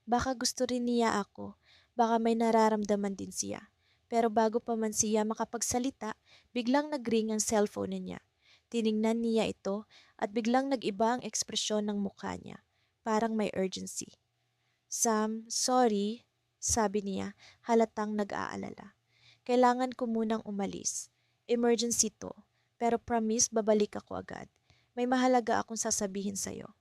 Baka gusto rin niya ako, baka may nararamdaman din siya. Pero bago pa man siya makapagsalita, biglang nag-ring ang cellphone niya. Tiningnan niya ito at biglang nag-iba ang ekspresyon ng mukha niya. Parang may urgency. "Sam, sorry," sabi niya, halatang nag-aalala. "Kailangan ko munang umalis. Emergency to, pero promise babalik ako agad. May mahalaga akong sasabihin sa'yo."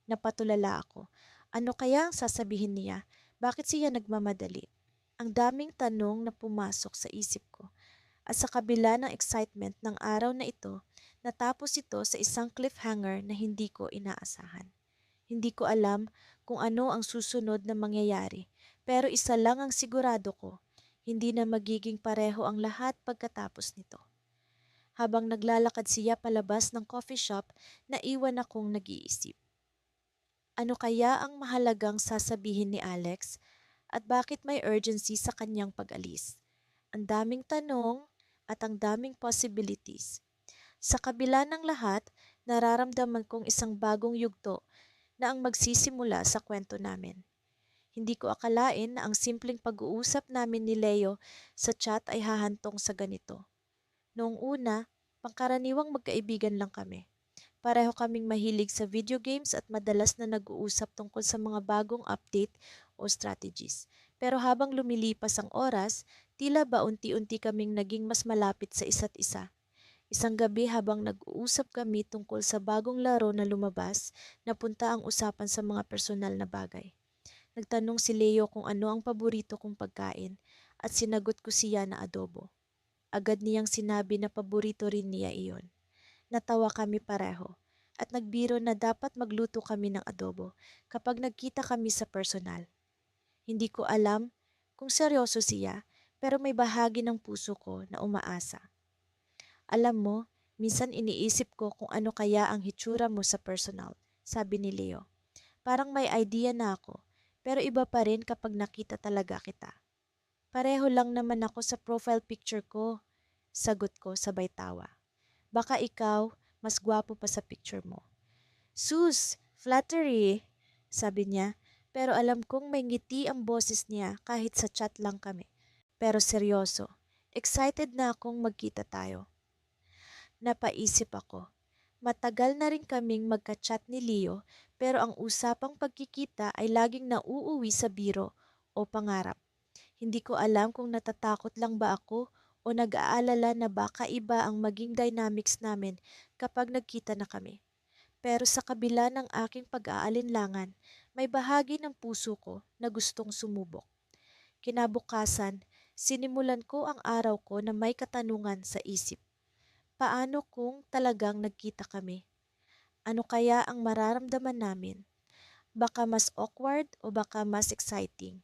Napatulala ako. Ano kaya ang sasabihin niya? Bakit siya nagmamadali? Ang daming tanong na pumasok sa isip ko. At sa kabila ng excitement ng araw na ito, natapos ito sa isang cliffhanger na hindi ko inaasahan. Hindi ko alam kung ano ang susunod na mangyayari, pero isa lang ang sigurado ko, hindi na magiging pareho ang lahat pagkatapos nito. Habang naglalakad siya palabas ng coffee shop, naiwan akong nag-iisip. Ano kaya ang mahalagang sasabihin ni Alex at bakit may urgency sa kanyang pag-alis? Ang daming tanong at ang daming possibilities. Sa kabila ng lahat, nararamdaman kong isang bagong yugto na ang magsisimula sa kwento namin. Hindi ko akalain na ang simpleng pag-uusap namin ni Leo sa chat ay hahantong sa ganito. Noong una, pangkaraniwang magkaibigan lang kami. Pareho kaming mahilig sa video games at madalas na nag-uusap tungkol sa mga bagong update o strategies. Pero habang lumilipas ang oras, tila ba unti-unti kaming naging mas malapit sa isa't isa. Isang gabi habang nag-uusap kami tungkol sa bagong laro na lumabas, napunta ang usapan sa mga personal na bagay. Nagtanong si Leo kung ano ang paborito kong pagkain at sinagot ko siya na adobo. Agad niyang sinabi na paborito rin niya iyon. Natawa kami pareho at nagbiro na dapat magluto kami ng adobo kapag nagkita kami sa personal. Hindi ko alam kung seryoso siya pero may bahagi ng puso ko na umaasa. Alam mo, minsan iniisip ko kung ano kaya ang hitsura mo sa personal, sabi ni Leo. Parang may idea na ako, pero iba pa rin kapag nakita talaga kita. Pareho lang naman ako sa profile picture ko, sagot ko sabay tawa. Baka ikaw, mas gwapo pa sa picture mo. Sus, flattery, sabi niya, pero alam kong may ngiti ang boses niya kahit sa chat lang kami. Pero seryoso, excited na akong magkita tayo. Napaisip ako. Matagal na rin kaming magka-chat ni Leo pero ang usapang pagkikita ay laging nauuwi sa biro o pangarap. Hindi ko alam kung natatakot lang ba ako o nag-aalala na baka iba ang maging dynamics namin kapag nagkita na kami. Pero sa kabila ng aking pag-aalinlangan, may bahagi ng puso ko na gustong sumubok. Kinabukasan, sinimulan ko ang araw ko na may katanungan sa isip. Paano kung talagang nagkita kami? Ano kaya ang mararamdaman namin? Baka mas awkward o baka mas exciting?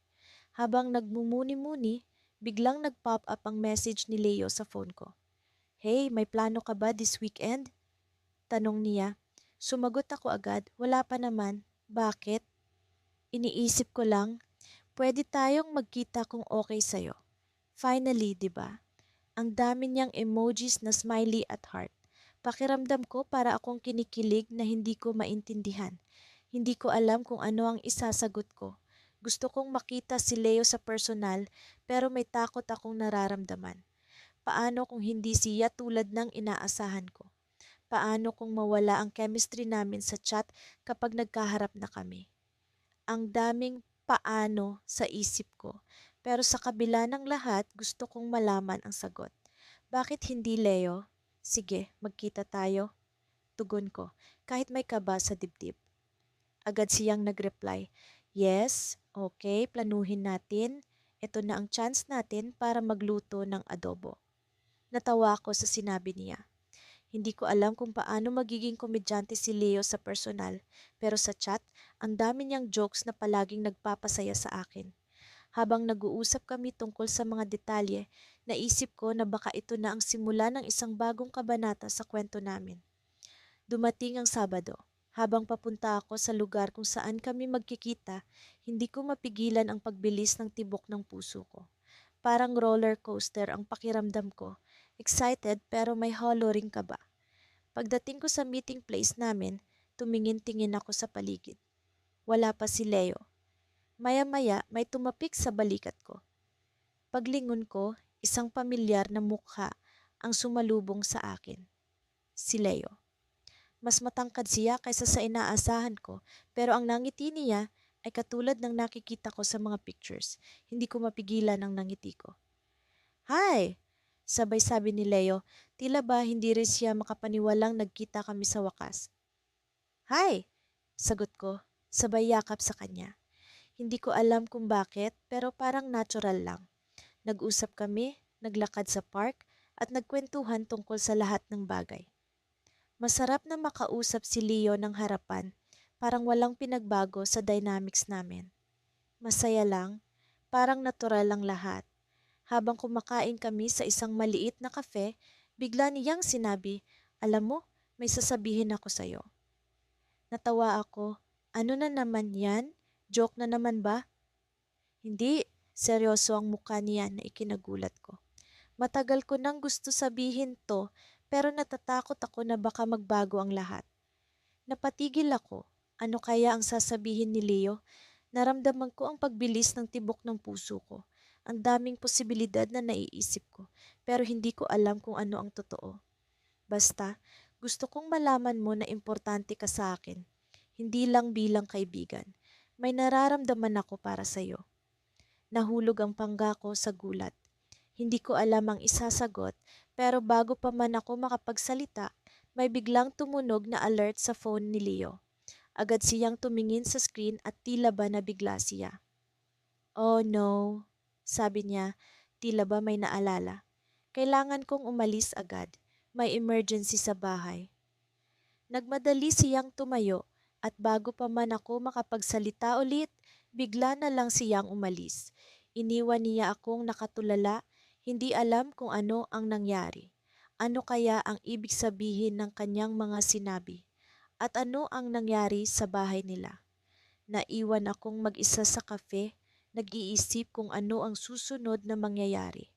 Habang nagmumuni-muni, biglang nag-pop up ang message ni Leo sa phone ko. Hey, may plano ka ba this weekend? Tanong niya. Sumagot ako agad, wala pa naman. Bakit? Iniisip ko lang, pwede tayong magkita kung okay sa'yo. Finally, di ba? Ang dami niyang emojis na smiley at heart. Pakiramdam ko para akong kinikilig na hindi ko maintindihan. Hindi ko alam kung ano ang isasagot ko. Gusto kong makita si Leo sa personal pero may takot akong nararamdaman. Paano kung hindi siya tulad ng inaasahan ko? Paano kung mawala ang chemistry namin sa chat kapag nagkaharap na kami? Ang daming paano sa isip ko. Pero sa kabila ng lahat, gusto kong malaman ang sagot. Bakit hindi Leo? Sige, magkita tayo. Tugon ko, kahit may kaba sa dibdib. Agad siyang nag-reply, yes, okay, planuhin natin. Ito na ang chance natin para magluto ng adobo. Natawa ako sa sinabi niya. Hindi ko alam kung paano magiging komedyante si Leo sa personal, pero sa chat, ang dami niyang jokes na palaging nagpapasaya sa akin. Habang nag-uusap kami tungkol sa mga detalye, naisip ko na baka ito na ang simula ng isang bagong kabanata sa kwento namin. Dumating ang Sabado. Habang papunta ako sa lugar kung saan kami magkikita, hindi ko mapigilan ang pagbilis ng tibok ng puso ko. Parang roller coaster ang pakiramdam ko. Excited pero may hollow ring kaba. Pagdating ko sa meeting place namin, tumingin-tingin ako sa paligid. Wala pa si Leo. Maya-maya may tumapik sa balikat ko. Paglingon ko, isang pamilyar na mukha ang sumalubong sa akin. Si Leo. Mas matangkad siya kaysa sa inaasahan ko pero ang nangiti niya ay katulad ng nakikita ko sa mga pictures. Hindi ko mapigilan ang nangiti ko. Hi! Sabay sabi ni Leo, tila ba hindi rin siya makapaniwalang nagkita kami sa wakas. Hi! Sagot ko, sabay yakap sa kanya. Hindi ko alam kung bakit pero parang natural lang. Nag-usap kami, naglakad sa park at nagkwentuhan tungkol sa lahat ng bagay. Masarap na makausap si Leo ng harapan Parang walang pinagbago sa dynamics namin. Masaya lang, parang natural lang lahat. Habang kumakain kami sa isang maliit na kafe, bigla niyang sinabi, "Alam mo, may sasabihin ako sa'yo." Natawa ako. "Ano na naman yan? Joke na naman ba?" "Hindi." Seryoso ang mukha niya na ikinagulat ko. Matagal ko nang gusto sabihin to, pero natatakot ako na baka magbago ang lahat. Napatigil ako. Ano kaya ang sasabihin ni Leo? Naramdaman ko ang pagbilis ng tibok ng puso ko. Ang daming posibilidad na naiisip ko, pero hindi ko alam kung ano ang totoo. Basta, gusto kong malaman mo na importante ka sa akin. Hindi lang bilang kaibigan. May nararamdaman ako para sa'yo. Nahulog ang pangga ko sa gulat. Hindi ko alam ang isasagot, pero bago pa man ako makapagsalita, may biglang tumunog na alert sa phone ni Leo. Agad siyang tumingin sa screen at tila ba nabigla siya. "Oh no," sabi niya, tila ba may naalala. "Kailangan kong umalis agad. May emergency sa bahay." Nagmadali siyang tumayo at bago pa man ako makapagsalita ulit, bigla na lang siyang umalis. Iniwan niya akong nakatulala, hindi alam kung ano ang nangyari. Ano kaya ang ibig sabihin ng kanyang mga sinabi? At ano ang nangyari sa bahay nila? Naiwan akong mag-isa sa kafe, nag-iisip kung ano ang susunod na mangyayari.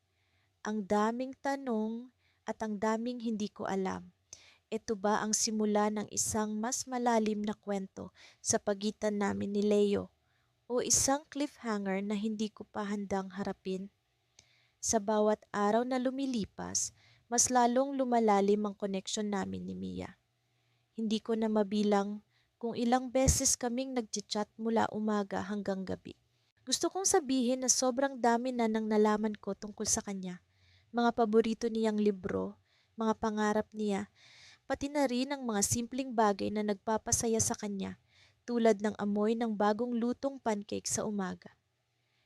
Ang daming tanong at ang daming hindi ko alam. Ito ba ang simula ng isang mas malalim na kwento sa pagitan namin ni Leo o isang cliffhanger na hindi ko pa handang harapin? Sa bawat araw na lumilipas, mas lalong lumalalim ang connection namin ni Mia. Hindi ko na mabilang kung ilang beses kaming nagchat mula umaga hanggang gabi. Gusto kong sabihin na sobrang dami na nang nalaman ko tungkol sa kanya. Mga paborito niyang libro, mga pangarap niya, pati na rin ang mga simpleng bagay na nagpapasaya sa kanya, tulad ng amoy ng bagong lutong pancake sa umaga.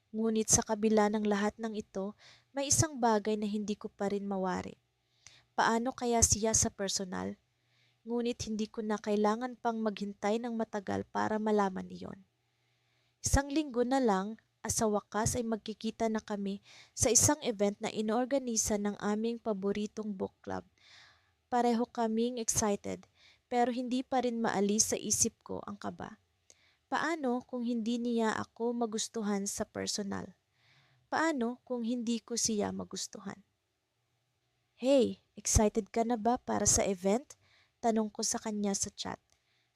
Ngunit sa kabila ng lahat ng ito, may isang bagay na hindi ko pa rin mawari. Paano kaya siya sa personal? Ngunit hindi ko na kailangan pang maghintay ng matagal para malaman iyon. Isang linggo na lang, sa wakas ay magkikita na kami sa isang event na inorganisa ng aming paboritong book club. Pareho kaming excited, pero hindi pa rin maalis sa isip ko ang kaba. Paano kung hindi niya ako magustuhan sa personal? Paano kung hindi ko siya magustuhan? "Hey, excited ka na ba para sa event?" Tanong ko sa kanya sa chat.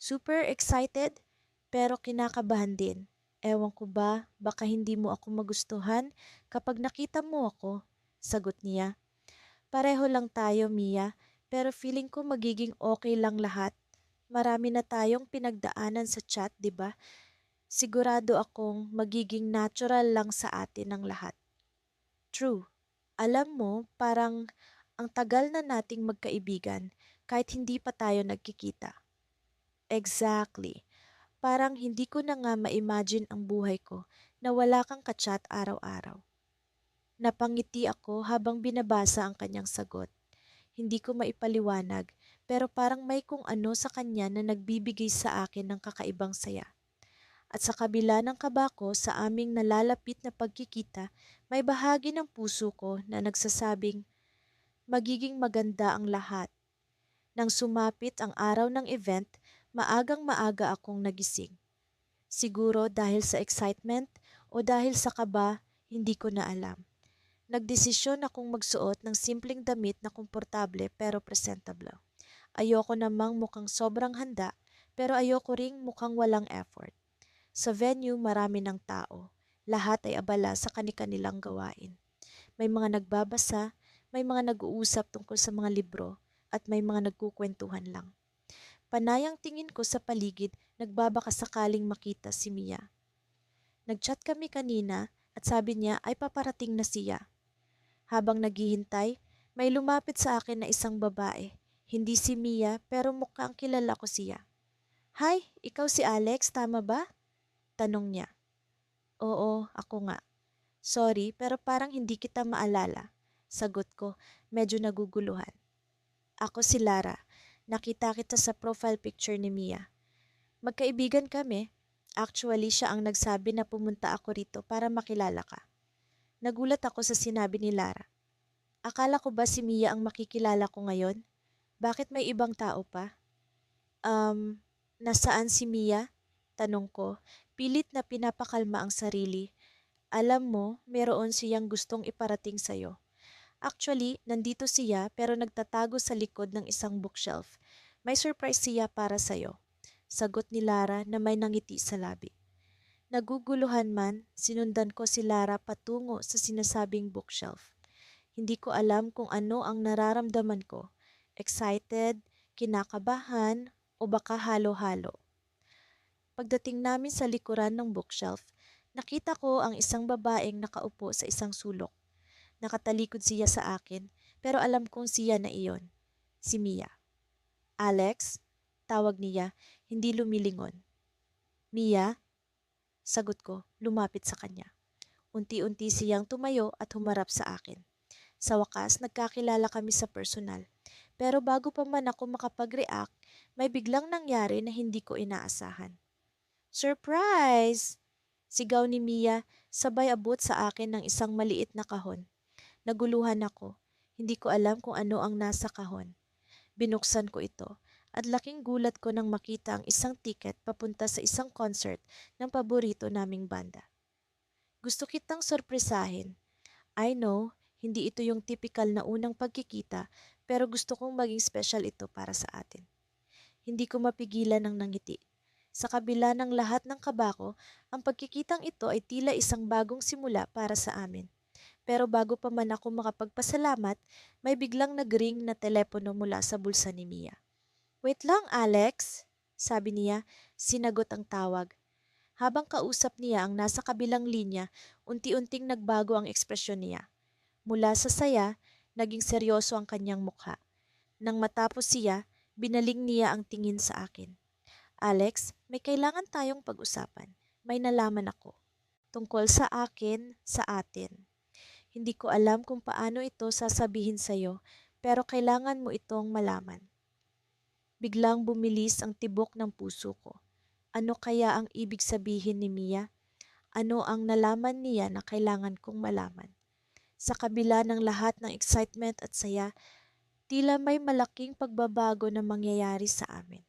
"Super excited, pero kinakabahan din. Ewan ko ba, baka hindi mo ako magustuhan kapag nakita mo ako." Sagot niya. "Pareho lang tayo, Mia, pero feeling ko magiging okay lang lahat. Marami na tayong pinagdaanan sa chat, 'di ba? Sigurado akong magiging natural lang sa atin ang lahat." True. Alam mo, parang ang tagal na nating magkaibigan kahit hindi pa tayo nagkikita. Exactly. Parang hindi ko na nga ma-imagine ang buhay ko na wala kang kachat araw-araw. Napangiti ako habang binabasa ang kanyang sagot. Hindi ko maipaliwanag, pero parang may kung ano sa kanya na nagbibigay sa akin ng kakaibang saya. At sa kabila ng kaba ko sa aming nalalapit na pagkikita, may bahagi ng puso ko na nagsasabing, magiging maganda ang lahat. Nang sumapit ang araw ng event, maagang maaga akong nagising. Siguro dahil sa excitement o dahil sa kaba, hindi ko na alam. Nagdesisyon akong magsuot ng simpleng damit na komportable pero presentable. Ayoko namang mukhang sobrang handa, pero ayoko ring mukhang walang effort. Sa venue, marami ng tao. Lahat ay abala sa kani-kanilang gawain. May mga nagbabasa, may mga nag-uusap tungkol sa mga libro, at may mga nagkukwentuhan lang. Panayang tingin ko sa paligid, nagbabaka sakaling makita si Mia. Nagchat kami kanina at sabi niya ay paparating na siya. Habang naghihintay, may lumapit sa akin na isang babae. Hindi si Mia pero mukhang kilala ko siya. "Hi, ikaw si Alex, tama ba?" Tanong niya. "Oo, ako nga." "Sorry, pero parang hindi kita maalala." Sagot ko, medyo naguguluhan. "Ako si Lara. Nakita kita sa profile picture ni Mia." Magkaibigan kami. Actually, siya ang nagsabi na pumunta ako rito para makilala ka. Nagulat ako sa sinabi ni Lara. Akala ko ba si Mia ang makikilala ko ngayon? Bakit may ibang tao pa? Um, Nasaan si Mia? Tanong ko, pilit na pinapakalma ang sarili. Alam mo, meron siyang gustong iparating sa'yo. Actually, nandito siya pero nagtatago sa likod ng isang bookshelf. May surprise siya para sa'yo. Sagot ni Lara na may nangiti sa labi. Naguguluhan man, sinundan ko si Lara patungo sa sinasabing bookshelf. Hindi ko alam kung ano ang nararamdaman ko. Excited, kinakabahan, o baka halo-halo. Pagdating namin sa likuran ng bookshelf, nakita ko ang isang babaeng nakaupo sa isang sulok. Nakatalikod siya sa akin, pero alam kong siya na iyon. Si Mia. Alex? Tawag niya, hindi lumilingon. Mia? Sagot ko, lumapit sa kanya. Unti-unti siyang tumayo at humarap sa akin. Sa wakas, nagkakilala kami sa personal. Pero bago pa man ako makapag-react, may biglang nangyari na hindi ko inaasahan. Surprise! Sigaw ni Mia, sabay abot sa akin ng isang maliit na kahon. Naguluhan ako. Hindi ko alam kung ano ang nasa kahon. Binuksan ko ito at laking gulat ko nang makita ang isang ticket papunta sa isang concert ng paborito naming banda. Gusto kitang sorpresahin. I know, hindi ito yung typical na unang pagkikita pero gusto kong maging special ito para sa atin. Hindi ko mapigilan ang nangiti. Sa kabila ng lahat ng kaba ko, ang pagkikitang ito ay tila isang bagong simula para sa amin. Pero bago pa man ako makapagpasalamat, may biglang nagring na telepono mula sa bulsa ni Mia. Wait lang, Alex, sabi niya, sinagot ang tawag. Habang kausap niya ang nasa kabilang linya, unti-unting nagbago ang ekspresyon niya. Mula sa saya, naging seryoso ang kanyang mukha. Nang matapos siya, binaling niya ang tingin sa akin. Alex, may kailangan tayong pag-usapan. May nalaman ako. Tungkol sa akin, sa atin. Hindi ko alam kung paano ito sasabihin sa'yo, pero kailangan mo itong malaman. Biglang bumilis ang tibok ng puso ko. Ano kaya ang ibig sabihin ni Mia? Ano ang nalaman niya na kailangan kong malaman? Sa kabila ng lahat ng excitement at saya, tila may malaking pagbabago na mangyayari sa amin.